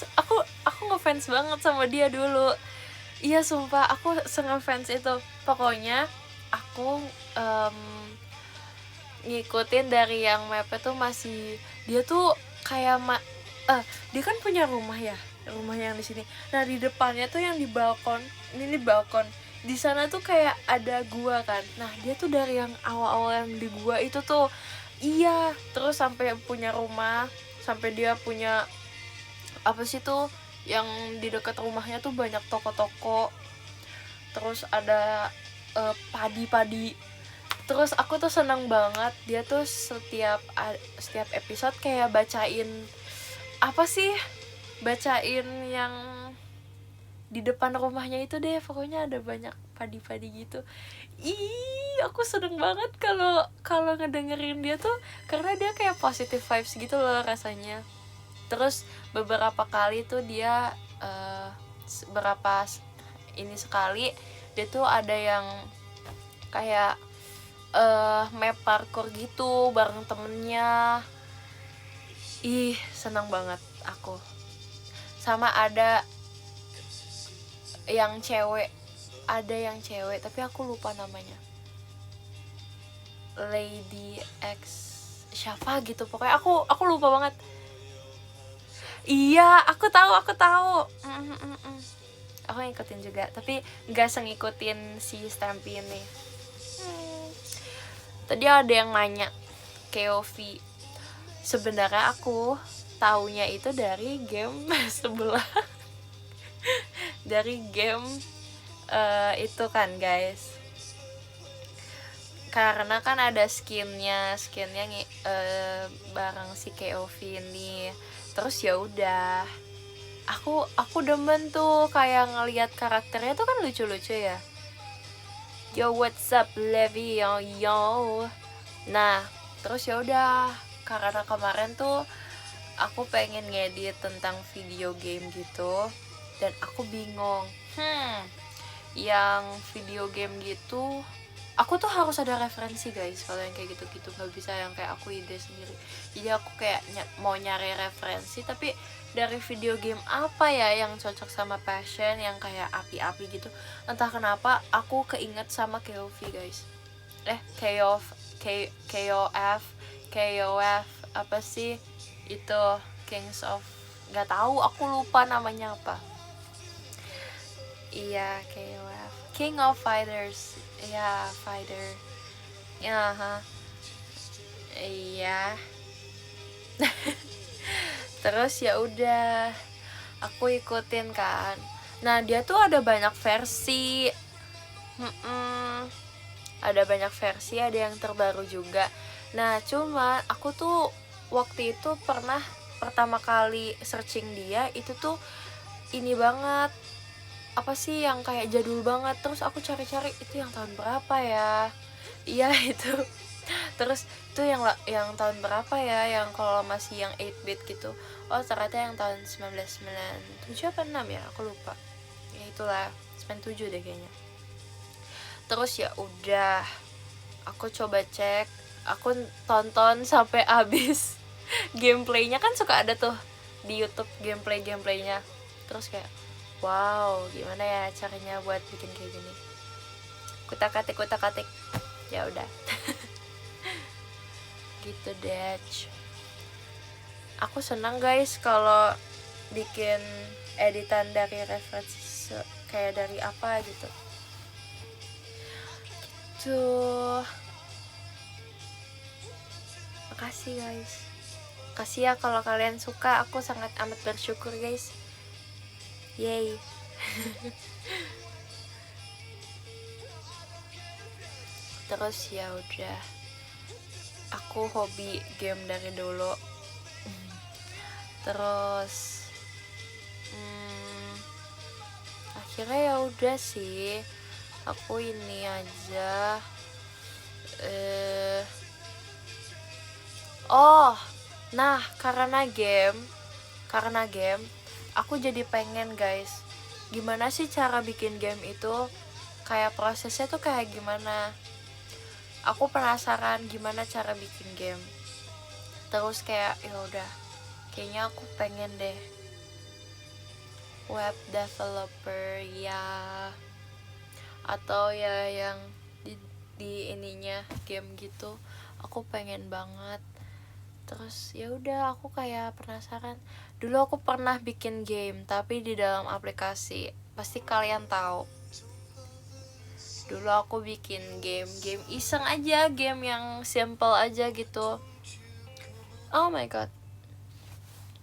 ngefans banget sama dia dulu. Iya sumpah, aku ngefans itu. Pokoknya aku ngikutin dari yang mapnya tuh masih dia tuh kayak dia kan punya rumah ya, rumah yang di sini. Nah di depannya tuh yang di balkon, ini balkon di sana tuh kayak ada gua kan. Nah dia tuh dari yang awal-awal yang di gua itu tuh, iya, terus sampai punya rumah, sampai dia punya apa sih tuh yang di dekat rumahnya tuh banyak toko-toko, terus ada padi-padi. Terus aku tuh seneng banget dia tuh setiap episode kayak bacain apa sih, bacain yang di depan rumahnya itu deh, pokoknya ada banyak padi-padi gitu. Aku seneng banget kalau ngedengerin dia tuh, karena dia kayak positive vibes gitu loh rasanya. Terus beberapa kali tuh dia sekali dia tuh ada yang kayak map parkour gitu bareng temennya. Senang banget aku. Sama ada yang cewek tapi aku lupa namanya, Lady X siapa gitu pokoknya, aku lupa banget. Iya, aku tahu. Aku ngikutin juga, tapi nggak ngikutin si Stampy ini. Tadi ada yang nanya KOV. Sebenarnya aku taunya itu dari game sebelah. Dari game itu kan guys, karena kan ada skinnya bareng si KOV ini. Terus ya udah, aku demen tuh kayak ngelihat karakternya tuh kan lucu-lucu ya. Yo what's up Levi, yo. Nah terus ya udah, karena kemarin tuh aku pengen ngedit tentang video game gitu, dan aku bingung yang video game gitu aku tuh harus ada referensi guys. Kalau yang kayak gitu-gitu nggak bisa yang kayak aku ide sendiri. Jadi aku kayak mau nyari referensi, tapi dari video game apa ya yang cocok sama passion yang kayak api-api gitu. Entah kenapa aku keinget sama KOV guys. KOF apa sih itu, Kings of, nggak tahu, aku lupa namanya apa. Iya, KOF, King of Fighters. Iya, fighter. Ya, iya. Terus ya udah, aku ikutin kan. Nah dia tuh ada banyak versi. Ada banyak versi, ada yang terbaru juga. Nah cuma aku tuh waktu itu pernah pertama kali searching dia itu tuh ini banget, apa sih yang kayak jadul banget. Terus aku cari-cari itu yang tahun berapa ya. Iya itu. Terus itu yang tahun berapa ya, yang kalau masih yang 8-bit gitu. Oh ternyata yang tahun 1997 apa 6 ya, aku lupa. Ya itulah 97 deh kayaknya. Terus ya udah, aku coba cek aku tonton sampai habis. Gameplaynya kan suka ada tuh di YouTube, gameplaynya, terus kayak wow, gimana ya caranya buat bikin kayak gini, kutak-katik ya udah. Gitu deh. Aku senang guys kalau bikin editan dari referensi kayak dari apa gitu. Tuh, makasih guys. Kasih ya kalau kalian suka, aku sangat amat bersyukur guys. Yay. Terus ya udah, aku hobi game dari dulu. Terus akhirnya ya udah sih, aku ini aja nah karena game aku jadi pengen guys, gimana sih cara bikin game itu, kayak prosesnya tuh kayak gimana. Aku penasaran gimana cara bikin game. Terus kayak ya udah, kayaknya aku pengen deh web developer ya, atau ya yang di ininya game gitu. Aku pengen banget. Terus ya udah, aku kayak penasaran. Dulu aku pernah bikin game tapi di dalam aplikasi. Pasti kalian tahu. Dulu aku bikin game iseng aja, game yang simple aja gitu. Oh my god.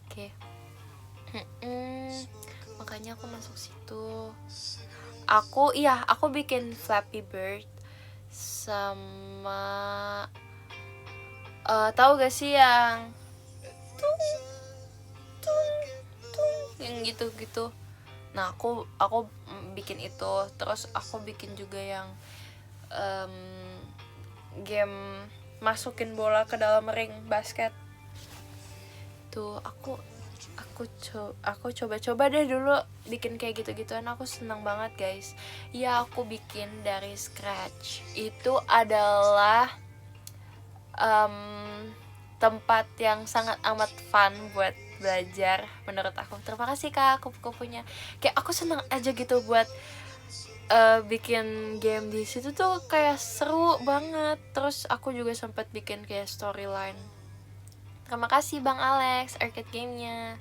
Oke. Makanya aku masuk situ. Aku bikin Flappy Bird sama tahu gak sih yang yang gitu-gitu. Nah, aku bikin itu. Terus aku bikin juga yang game masukin bola ke dalam ring basket. Tuh, aku coba deh dulu bikin kayak gitu-gituan. Aku seneng banget guys. Ya, aku bikin dari scratch. Itu adalah tempat yang sangat amat fun buat belajar menurut aku. Terima kasih kak kupu-kupunya. Kayak aku seneng aja gitu buat bikin game di situ tuh, kayak seru banget. Terus aku juga sempat bikin kayak storyline. Terima kasih Bang Alex, arcade gamenya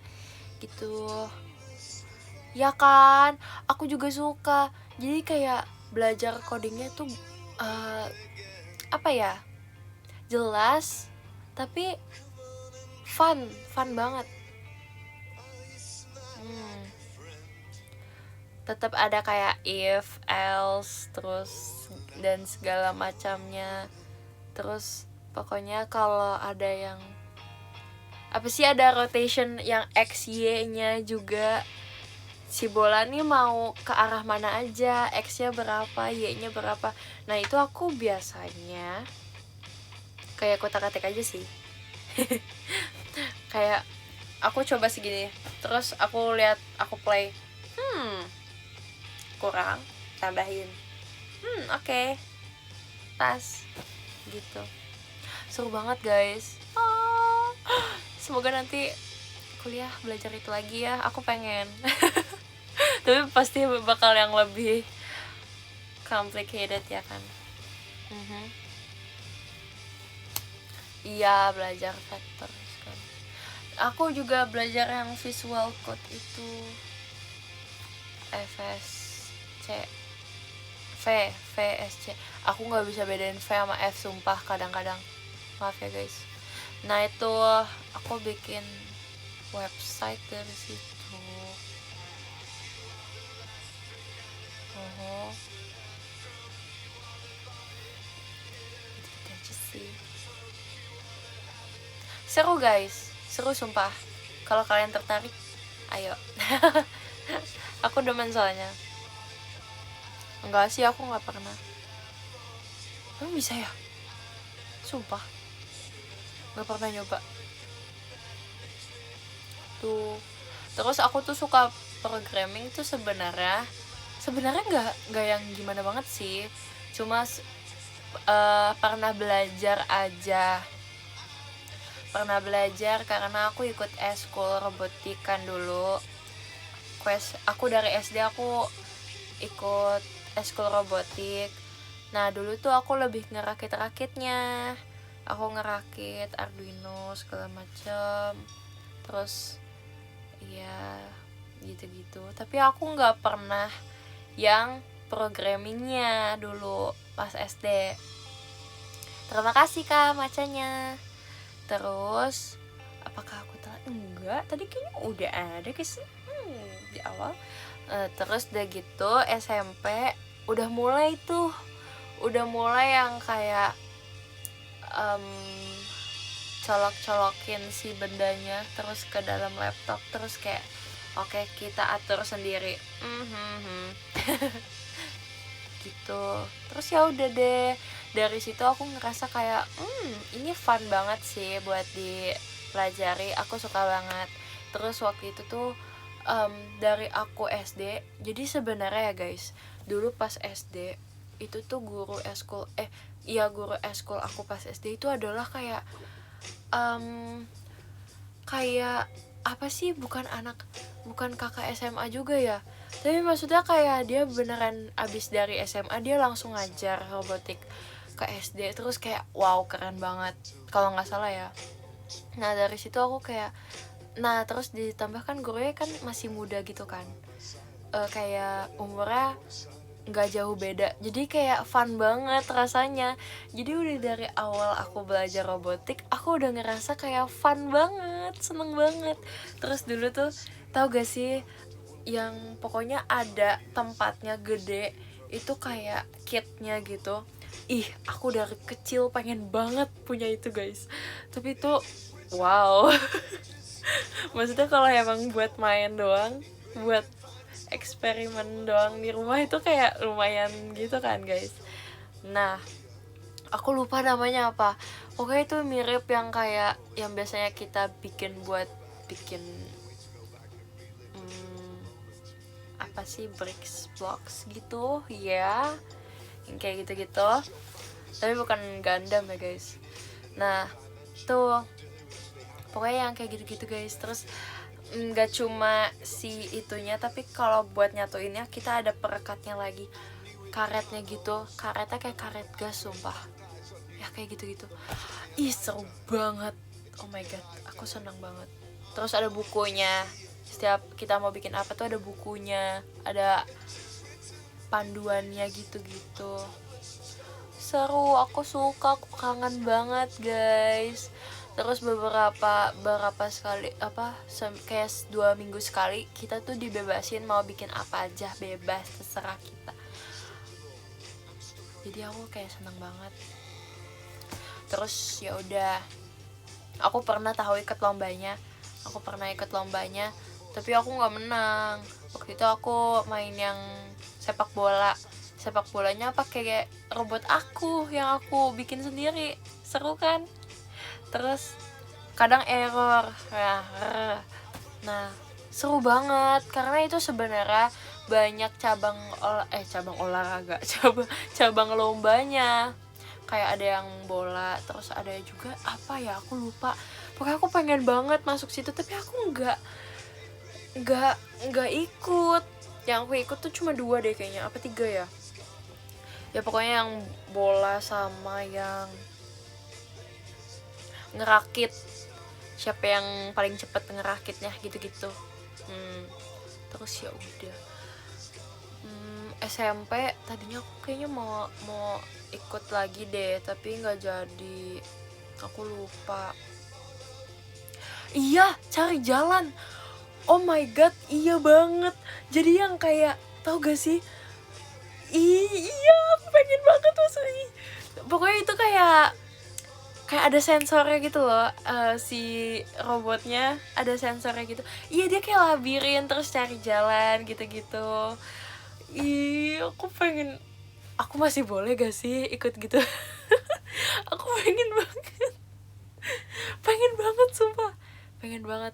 gitu. Ya kan, aku juga suka. Jadi kayak belajar codingnya tuh apa ya, jelas tapi fun banget. Tetap ada kayak if, else, terus dan segala macamnya. Terus pokoknya kalau ada yang apa sih, ada rotation yang X, Y-nya juga. Si bola nih mau ke arah mana aja, X-nya berapa, Y-nya berapa. Nah, itu aku biasanya kayak kotak-katik aja sih. Kayak aku coba segini, terus aku lihat, aku play. Kurang, tambahin. Oke. Pas gitu. Seru banget guys. Semoga nanti kuliah belajar itu lagi ya. Aku pengen. Tapi pasti bakal yang lebih complicated ya kan. Iya, belajar vector kan. Aku juga belajar yang visual code itu, VSC. Aku nggak bisa bedain V sama F sumpah kadang-kadang. Maaf ya guys. Nah, itu aku bikin website dari situ. Gitu aja sih. Seru guys, seru sumpah. Kalau kalian tertarik, ayo. Aku demen soalnya. Enggak sih, aku nggak pernah. Emang bisa ya? Sumpah, nggak pernah nyoba. Tuh. Terus aku tuh suka programming tuh sebenarnya nggak yang gimana banget sih. Cuma pernah belajar aja. Pernah belajar karena aku ikut eskul robotik kan dulu. Aku dari SD aku ikut eskul robotik. Nah dulu tuh aku lebih ngerakit-rakitnya. Aku ngerakit Arduino segala macem. Terus ya gitu-gitu. Tapi aku nggak pernah yang programmingnya dulu pas SD. Terima kasih Kak macanya. Terus apakah aku telat? Enggak, tadi kayaknya udah ada guys di awal. Terus udah gitu SMP udah mulai yang kayak colok-colokin si bendanya terus ke dalam laptop, terus kayak oke, kita atur sendiri gitu. Terus ya udah deh, dari situ aku ngerasa kayak ini fun banget sih buat dipelajari, aku suka banget. Terus waktu itu tuh dari aku SD, jadi sebenarnya ya guys, dulu pas SD itu tuh guru eskul aku pas SD itu adalah kayak kayak apa sih, bukan kakak SMA juga ya, tapi maksudnya kayak dia beneran abis dari SMA dia langsung ngajar robotik ke SD, terus kayak wow keren banget kalau nggak salah ya. Nah dari situ aku kayak, nah terus ditambahkan gurunya kan masih muda gitu kan, kayak umurnya nggak jauh beda, jadi kayak fun banget rasanya. Jadi udah dari awal aku belajar robotik aku udah ngerasa kayak fun banget, seneng banget. Terus dulu tuh tau gak sih yang pokoknya ada tempatnya gede itu kayak kitnya gitu. Aku dari kecil pengen banget punya itu guys, tapi itu wow maksudnya kalau emang buat main doang, buat eksperimen doang di rumah itu kayak lumayan gitu kan guys. Nah aku lupa namanya apa, pokoknya itu mirip yang kayak yang biasanya kita bikin apa sih, bricks blocks gitu ya, yang kayak gitu-gitu, tapi bukan Gundam ya guys. Nah tuh pokoknya yang kayak gitu-gitu guys. Terus nggak cuma si itunya, tapi kalau buat nyatuinnya kita ada perekatnya lagi, karetnya gitu, karetnya kayak karet gas sumpah ya, kayak gitu-gitu. Seru banget, oh my god aku senang banget. Terus ada bukunya, setiap kita mau bikin apa tuh ada bukunya, ada panduannya gitu-gitu. Seru, aku suka, aku kangen banget guys. Terus beberapa sekali kayak 2 minggu sekali kita tuh dibebasin mau bikin apa aja, bebas terserah kita. Jadi aku kayak seneng banget. Terus ya udah, aku pernah ikut lombanya, tapi aku nggak menang. Waktu itu aku main yang sepak bolanya pakai robot aku yang aku bikin sendiri, seru kan. Terus kadang error ya. Nah seru banget karena itu sebenarnya banyak cabang olahraga cabang lombanya, kayak ada yang bola, terus ada juga apa ya aku lupa. Pokoknya aku pengen banget masuk situ, tapi aku nggak ikut. Yang aku ikut tuh cuma 2 deh kayaknya, apa 3 ya. Ya pokoknya yang bola sama yang ngerakit, siapa yang paling cepet ngerakitnya gitu-gitu. Terus ya udah, SMP tadinya aku kayaknya mau ikut lagi deh, tapi nggak jadi, aku lupa. Cari jalan, oh my god iya banget. Jadi yang kayak tau gak sih, aku pengen banget masuk. Pokoknya itu kayak ada sensornya gitu loh, si robotnya ada sensornya gitu. Dia kayak labirin terus cari jalan gitu-gitu. Aku pengen, aku masih boleh gak sih ikut gitu? Aku pengen banget sumpah, pengen banget.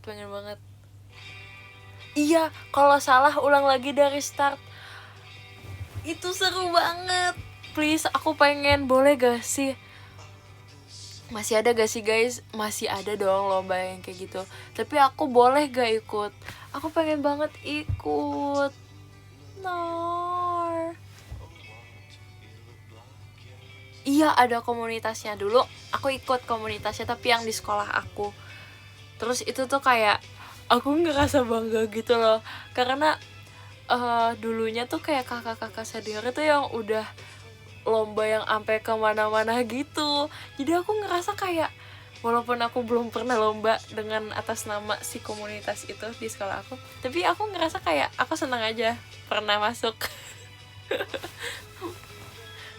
Kalau salah ulang lagi dari start, itu seru banget. please aku pengen, boleh gak sih? Masih ada gak sih guys? Masih ada dong lomba yang kayak gitu. Tapi aku boleh gak ikut? Aku pengen banget ikut. Nar. Iya, ada komunitasnya. Dulu aku ikut komunitasnya, tapi yang di sekolah aku. Terus itu tuh kayak aku ngerasa bangga gitu loh, karena dulunya tuh kayak kakak-kakak senior itu yang udah lomba yang sampai kemana-mana gitu. Jadi aku ngerasa kayak walaupun aku belum pernah lomba dengan atas nama si komunitas itu di sekolah aku, tapi aku ngerasa kayak aku senang aja pernah masuk.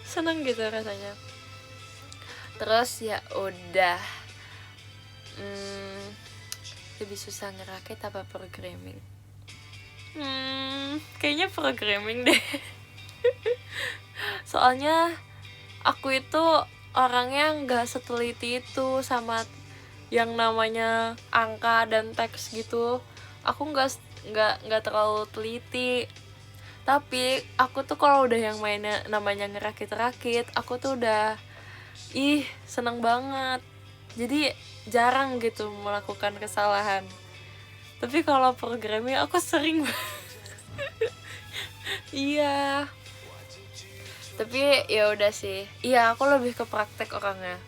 Seneng gitu rasanya. Terus ya udah, lebih susah ngerakit apa programming? Kayaknya programming deh. Soalnya aku itu orangnya nggak seteliti itu sama yang namanya angka dan teks gitu. Aku nggak terlalu teliti. Tapi aku tuh kalau udah yang mainnya namanya ngerakit-rakit, aku tuh udah seneng banget. Jadi jarang gitu melakukan kesalahan. Tapi kalau programming aku sering. Iya. Tapi ya udah sih. Iya, aku lebih ke praktek orangnya.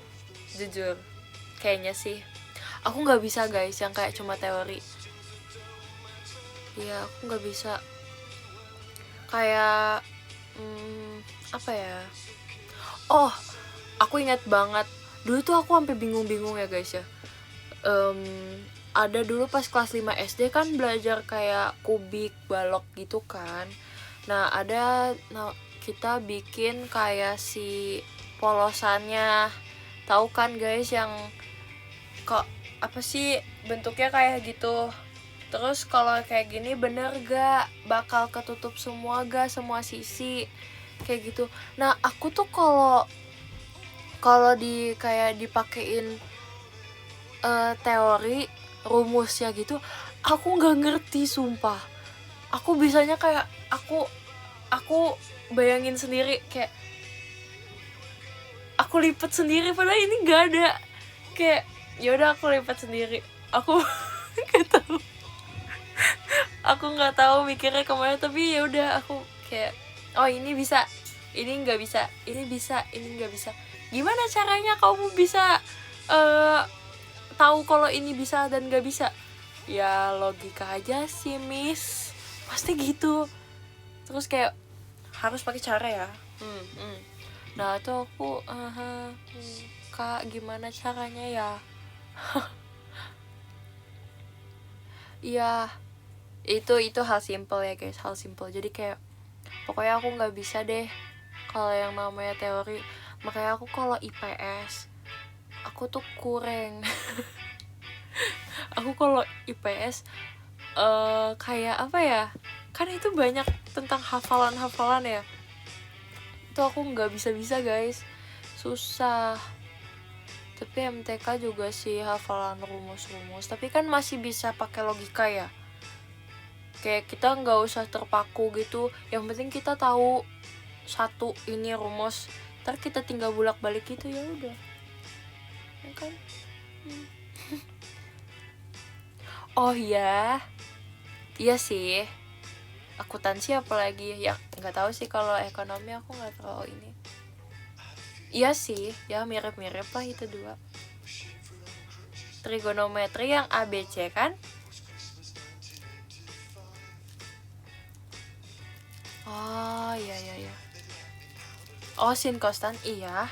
Jujur. Kayaknya sih. Aku nggak bisa guys yang kayak cuma teori. Iya, aku nggak bisa. Kayak apa ya? Oh, aku ingat banget. Dulu tuh aku sampai bingung-bingung ya guys ya. Ada dulu pas kelas 5 SD kan belajar kayak kubik, balok gitu kan. Nah, kita bikin kayak si polosannya. Tahu kan guys yang kok apa sih bentuknya kayak gitu. Terus kalau kayak gini bener gak bakal ketutup semua gak semua sisi kayak gitu. Nah, aku tuh kalau kayak dipakein teori rumusnya gitu, aku nggak ngerti sumpah. Aku bisanya kayak aku bayangin sendiri, kayak aku lipat sendiri padahal ini nggak ada. Kayak yaudah aku lipat sendiri. Aku nggak tahu mikirnya kemana, tapi ya udah aku kayak oh ini bisa, ini nggak bisa, ini bisa, ini nggak bisa. Gimana caranya kamu bisa tahu kalau ini bisa dan nggak bisa? Ya logika aja sih miss, pasti gitu. Terus kayak harus pakai cara ya. Nah itu aku kak gimana caranya ya? Iya, itu hal simple ya guys, hal simple. Jadi kayak pokoknya aku nggak bisa deh kalau yang namanya teori. Makanya aku kalau IPS aku tuh kurang. Aku kalau IPS kayak apa ya, kan itu banyak tentang hafalan ya, itu aku nggak bisa guys, susah. Tapi MTK juga sih hafalan rumus, tapi kan masih bisa pakai logika ya. Kayak kita nggak usah terpaku gitu, yang penting kita tahu satu ini rumus, ntar kita tinggal bolak-balik gitu, ya udah ya kan. Oh iya sih, akuntansi apalagi ya, nggak tahu sih. Kalau ekonomi aku nggak terlalu ini. Iya sih, ya mirip-mirip lah itu dua. Trigonometri yang ABC kan? Oh iya. Oh sin kostan, iya.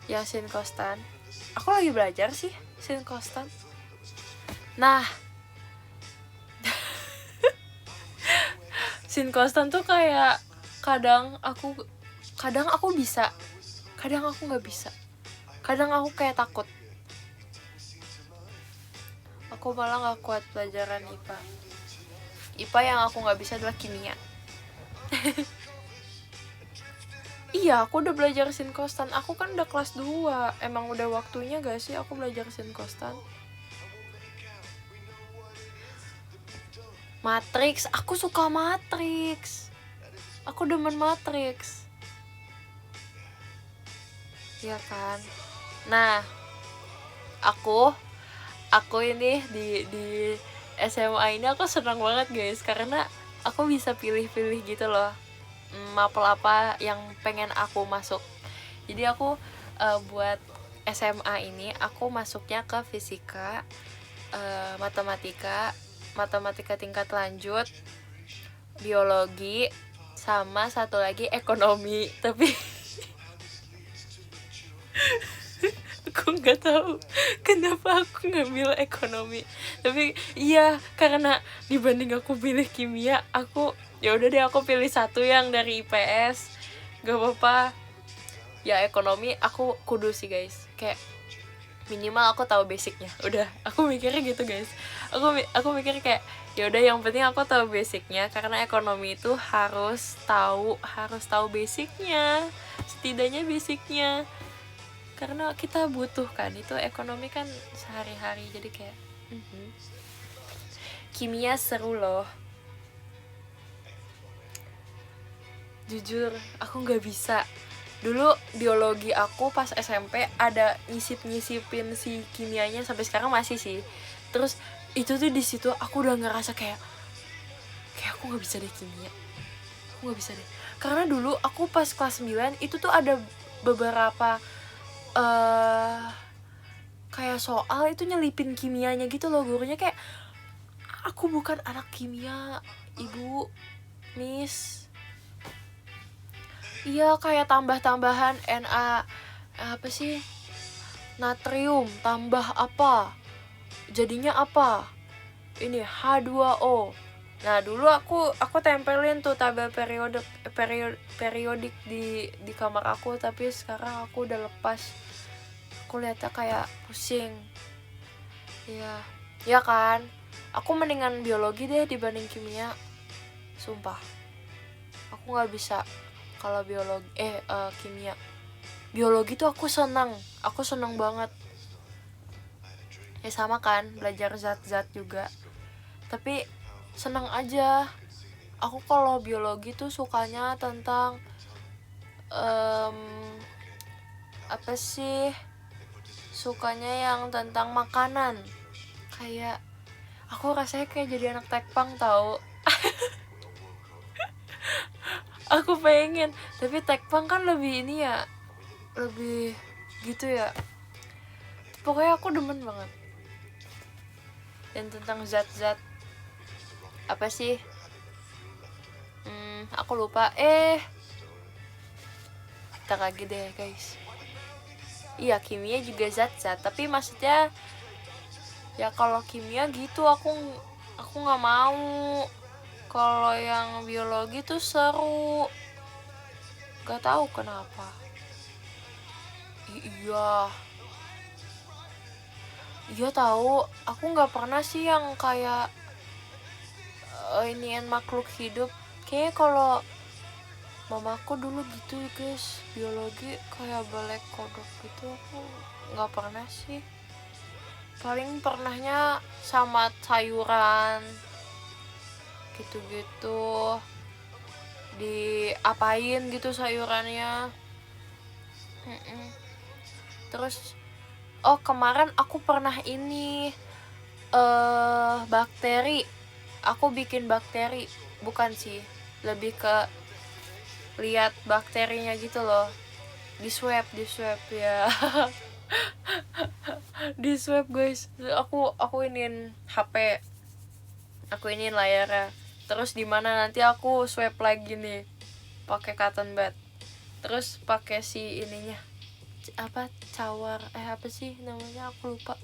Ya sin kostan. Aku lagi belajar sih sin kostan. Nah, sin kostan tuh kayak kadang aku bisa, kadang aku nggak bisa, kadang aku kayak takut. Aku malah nggak kuat pelajaran IPA yang aku nggak bisa adalah kimia. Iya, aku udah belajar sin kostan. Aku kan udah kelas 2. Emang udah waktunya gak sih aku belajar sin kostan? Matrix, aku suka Matrix. Aku demen Matrix. ya kan. Nah, aku ini di SMA ini aku senang banget guys, karena aku bisa pilih-pilih gitu loh, mapel apa yang pengen aku masuk. Jadi aku buat SMA ini aku masuknya ke fisika, matematika tingkat lanjut, biologi, sama satu lagi ekonomi. Tapi aku nggak tahu kenapa aku ngambil ekonomi. Tapi iya, karena dibanding aku pilih kimia, aku ya udah deh aku pilih satu yang dari IPS. Gak apa-apa. Ya ekonomi aku kudu sih guys. Kayak minimal aku tahu basicnya. Udah, aku mikirnya gitu guys. Aku mikir kayak ya udah, yang penting aku tahu basicnya, karena ekonomi itu harus tahu basicnya, setidaknya basicnya, karena kita butuh kan itu ekonomi kan sehari-hari. Jadi kayak kimia seru loh. Jujur aku nggak bisa. Dulu biologi aku pas SMP ada nyisipin si kimianya, sampai sekarang masih sih. Terus itu tuh di situ aku udah ngerasa kayak aku nggak bisa deh kimia, aku nggak bisa deh. Karena dulu aku pas kelas 9 itu tuh ada beberapa kayak soal itu nyelipin kimianya gitu loh, gurunya kayak aku bukan anak kimia ibu, miss. Iya, kayak tambah-tambahan Na apa sih, natrium tambah apa jadinya apa, ini H2O. Nah dulu aku tempelin tuh tabel periodik di kamar aku, tapi sekarang aku udah lepas. Aku lihatnya kayak pusing. Ya kan, aku mendingan biologi deh dibanding kimia, sumpah. Aku nggak bisa kalau biologi kimia. Biologi tuh aku senang banget. Ya sama kan, belajar zat-zat juga, tapi senang aja. Aku kalau biologi tuh sukanya tentang apa sih, sukanya yang tentang makanan. Kayak aku rasanya kayak jadi anak tekpang tau. Aku pengen, tapi tekpang kan lebih ini ya, lebih gitu ya. Pokoknya aku demen banget. Dan tentang zat-zat apa sih, aku lupa. Kita lagi deh guys. Iya, kimia juga zat-zat, tapi maksudnya ya kalau kimia gitu aku nggak mau. Kalau yang biologi tuh seru, gak tahu kenapa. Iya tahu, aku nggak pernah sih yang kayak inian makhluk hidup. Kayaknya kalau mamaku dulu gitu guys, biologi kayak balek kodok gitu, aku nggak pernah sih. Paling pernahnya sama sayuran gitu-gitu, diapain gitu sayurannya. Terus kemarin aku pernah ini bakteri. Aku bikin bakteri, bukan sih, lebih ke lihat bakterinya gitu loh. Di swab ya. Di swab guys. Aku iniin HP, aku iniin layarnya. Terus di mana nanti aku swab lagi nih pakai cotton bud. Terus pakai si ininya apa, cawar apa sih namanya, aku lupa.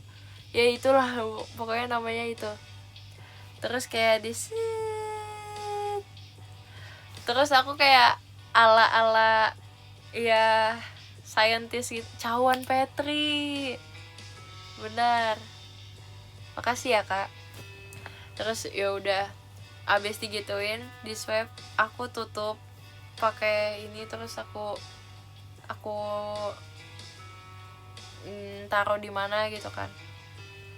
Ya itulah pokoknya namanya itu. Terus kayak terus aku kayak ala ya scientist gitu, Cawan Petri. Benar. Makasih ya kak. Terus ya udah, abis digituin di swab, aku tutup pakai ini. Terus aku taruh di mana gitu kan.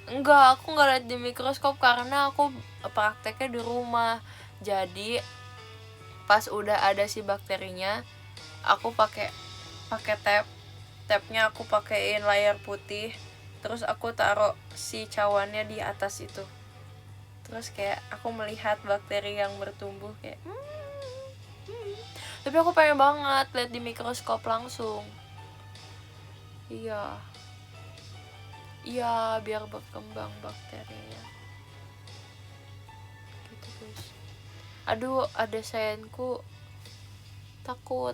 Enggak, aku nggak lihat di mikroskop karena aku prakteknya di rumah. Jadi pas udah ada si bakterinya, aku pakai tab, tabnya aku pakein layar putih, terus aku taruh si cawannya di atas itu, terus kayak aku melihat bakteri yang bertumbuh kayak tapi aku pengen banget lihat di mikroskop langsung. Iya biar berkembang bakterinya gitu guys. Aduh, ada sayangku takut.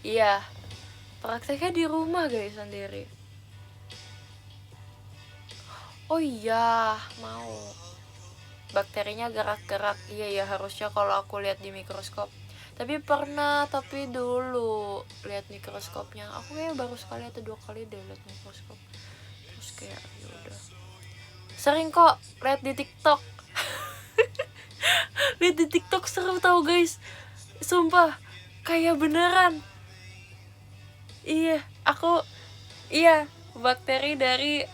Iya, prakteknya di rumah guys sendiri. Oh iya, mau bakterinya gerak-gerak. Iya harusnya kalau aku lihat di mikroskop. Tapi dulu lihat mikroskopnya aku kayak baru sekali atau 2 kali deh lihat mikroskop. Terus kayak ya udah sering kok lihat di TikTok. Lihat di TikTok seru tau guys, sumpah kayak beneran. Iya bakteri dari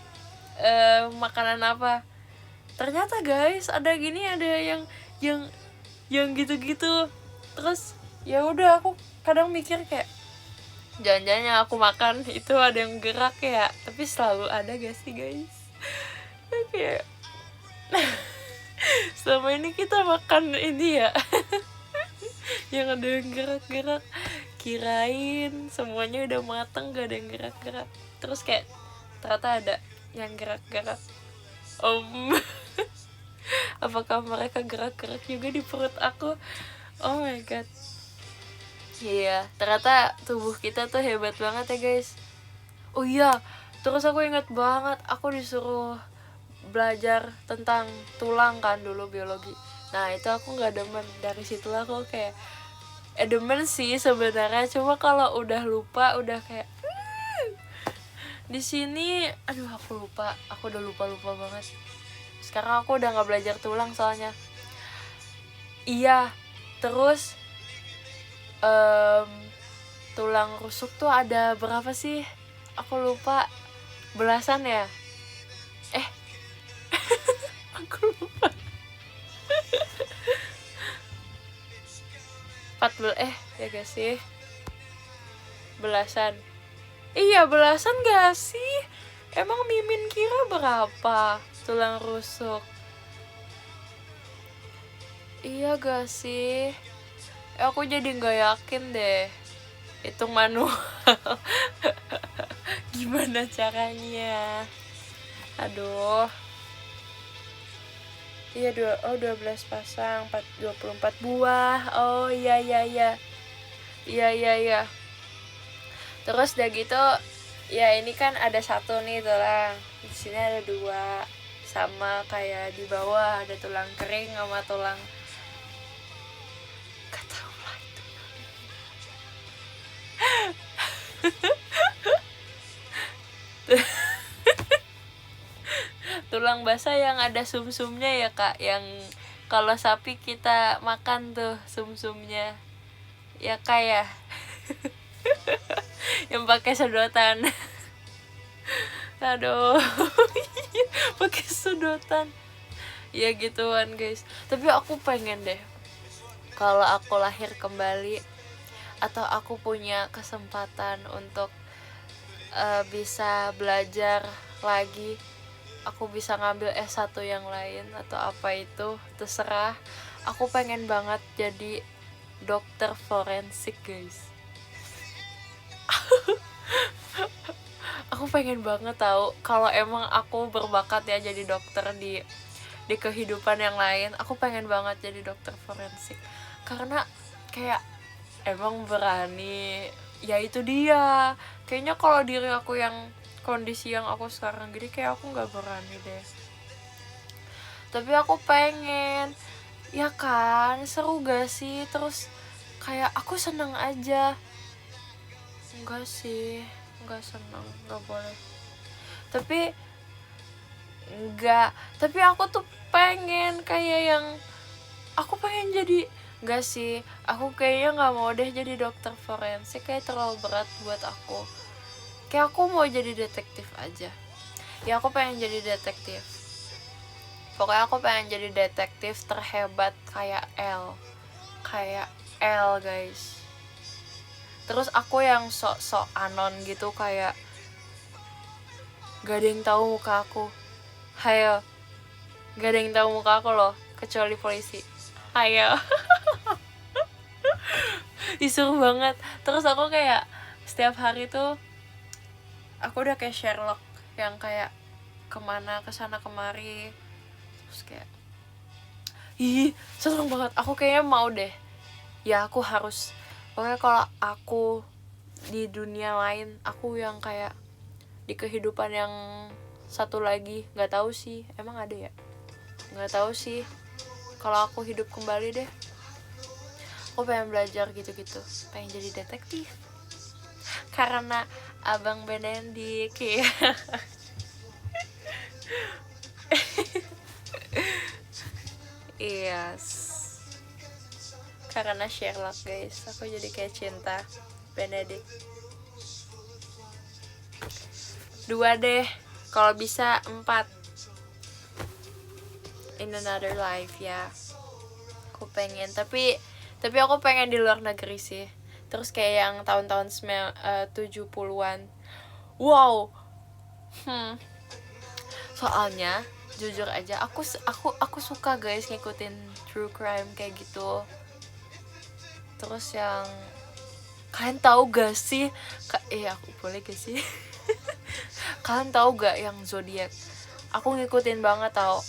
makanan apa. Ternyata guys ada yang gitu-gitu. Terus ya udah aku kadang mikir kayak jangan-jangan yang aku makan itu ada yang gerak ya, tapi selalu ada gak sih guys? Kayak selama ini kita makan ini ya yang ada yang gerak-gerak, kirain semuanya udah mateng gak ada yang gerak-gerak, terus kayak ternyata ada yang gerak-gerak. Apakah mereka gerak-gerak juga di perut aku? Oh my god. Iya, ternyata tubuh kita tuh hebat banget ya guys. Oh iya, terus aku ingat banget aku disuruh belajar tentang tulang kan dulu biologi. Nah itu aku nggak demen, dari situlah aku kayak demen sih sebenarnya, cuma kalau udah lupa udah kayak di sini aduh aku udah lupa banget. Sekarang aku udah nggak belajar tulang soalnya. Iya, terus tulang rusuk tuh ada berapa sih? Aku lupa, belasan ya? Aku lupa. 14 ya gak sih? Belasan. Iya belasan gak sih? Emang Mimin kira berapa tulang rusuk? Iya gak sih? Aku jadi gak yakin deh hitung manual. Gimana caranya? Aduh. Iya 12 pasang 24 buah. Oh iya. Iya. Terus udah gitu ya ini kan ada satu nih tulang. Di sini ada 2. Sama kayak di bawah ada tulang kering sama tulang gak tau lah itu. Tulang basah yang ada sumsumnya ya kak, yang kalau sapi kita makan tuh sumsumnya ya kak ya. Yang pakai sedotan. Aduh. Pakai sedotan ya gituan guys. Tapi aku pengen deh kalau aku lahir kembali atau aku punya kesempatan untuk bisa belajar lagi, aku bisa ngambil S1 yang lain atau apa itu terserah, aku pengen banget jadi dokter forensik guys. Aku pengen banget tahu kalau emang aku berbakat ya jadi dokter di kehidupan yang lain, aku pengen banget jadi dokter forensik karena kayak emang berani. Ya itu dia, kayaknya kalau diri aku yang kondisi yang aku sekarang gini kayak aku nggak berani deh. Tapi aku pengen, ya kan, seru gak sih? Terus kayak aku seneng aja. Enggak sih, enggak seneng, enggak boleh. Tapi aku tuh pengen kayak yang aku pengen jadi, enggak sih, aku kayaknya nggak mau deh jadi dokter forensik, kayak terlalu berat buat aku. Kayak aku mau jadi detektif aja. Ya aku pengen jadi detektif. Pokoknya aku pengen jadi detektif terhebat kayak L guys. Terus aku yang sok-sok anon gitu, kayak gak ada yang tahu muka aku. Hayo, gak ada yang tahu muka aku loh, kecuali polisi. Hayo. Disuruh banget. Terus aku kayak setiap hari tuh aku udah kayak Sherlock yang kayak kemana kesana kemari. Terus kayak seneng banget. Aku kayaknya mau deh. Ya aku harus. Pokoknya kalau aku di dunia lain, aku yang kayak di kehidupan yang satu lagi, nggak tahu sih, emang ada ya? Nggak tahu sih. Kalau aku hidup kembali deh, aku pengen belajar gitu-gitu, pengen jadi detektif. Karena Abang Benedict ya. Yes. Karena Sherlock guys, aku jadi kayak cinta Benedict. 2 deh, kalau bisa 4 in another life ya. Aku pengen, tapi aku pengen di luar negeri sih. Terus kayak yang tahun-tahun 70-an. Wow. Soalnya jujur aja aku suka guys ngikutin true crime kayak gitu. Terus yang kalian tahu gak sih? Aku boleh gak sih? Kalian tahu gak yang Zodiac? Aku ngikutin banget tau.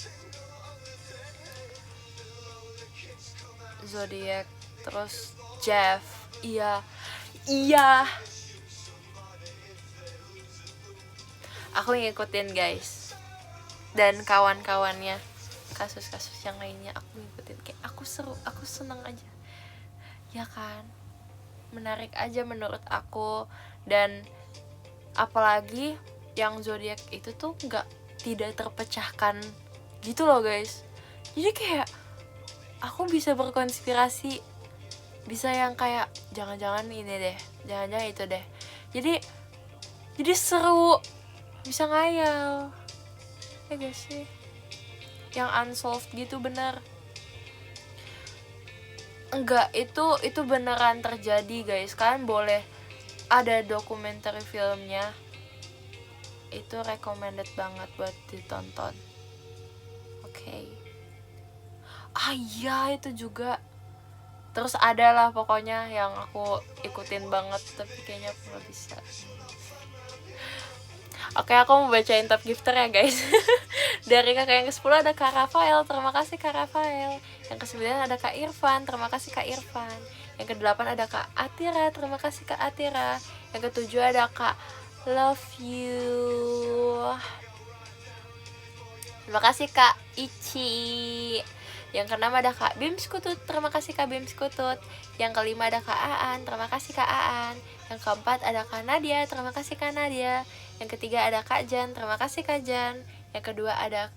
Zodiac, terus Jeff, iya. Aku ngikutin guys. Dan kawan-kawannya, kasus-kasus yang lainnya aku ngikutin. Kayak aku seneng aja. Ya kan? Menarik aja menurut aku. Dan apalagi yang Zodiac itu tuh tidak terpecahkan gitu loh guys. Jadi kayak aku bisa berkonspirasi, bisa yang kayak jangan-jangan ini deh, jangan-jangan itu deh. Jadi seru, bisa ngayal. Ya gak sih? Yang unsolved gitu bener. Enggak, itu beneran terjadi guys. Kalian boleh, ada dokumenter filmnya. Itu recommended banget buat ditonton. Oke. Iya itu juga. Terus ada lah pokoknya yang aku ikutin banget, tapi kayaknya aku gak bisa. Oke, aku mau bacain top gifter ya guys. Dari kakak yang ke-10 ada Kak Rafael, terima kasih Kak Rafael. Yang ke-9 ada Kak Irfan, terima kasih Kak Irfan. Yang ke-8 ada Kak Atira, terima kasih Kak Atira. Yang ke-7 ada Kak Love You, terima kasih Kak Ici. Yang ke-6 ada Kak Bim Skutut, terima kasih Kak Bim Skutut. Yang ke-5 ada Kak Aan, terima kasih Kak Aan. Yang ke-4 ada Kak Nadia, terima kasih Kak Nadia. Yang ke-3 ada Kak Jan, terima kasih Kak Jan. Yang kedua ada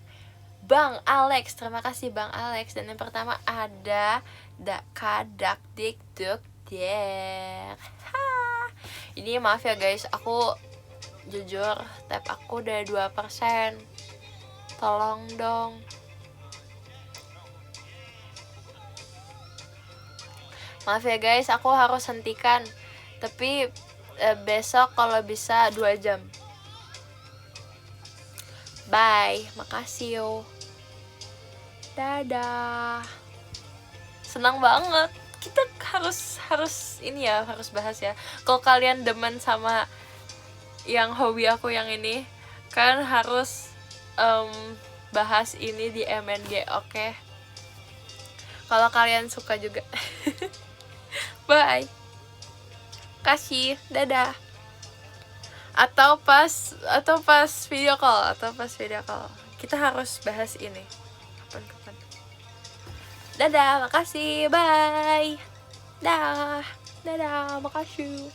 Bang Alex, terima kasih Bang Alex. Dan yang pertama ada Kak Dak Dik Duk Dek. Ini maaf ya guys, aku jujur tap aku udah 2%. Tolong dong. Maaf ya guys, aku harus hentikan. Tapi besok kalau bisa 2 jam. Bye, makasih yo. Dadah. Senang banget. Kita harus ini ya, harus bahas ya. Kalau kalian demen sama yang hobi aku yang ini, kalian harus bahas ini di MNG, oke? Kalau kalian suka juga. Bye. Kasih, dadah. Atau pas video call, kita harus bahas ini. Kapan-kapan. Dadah, makasih, bye. Dadah, makasih.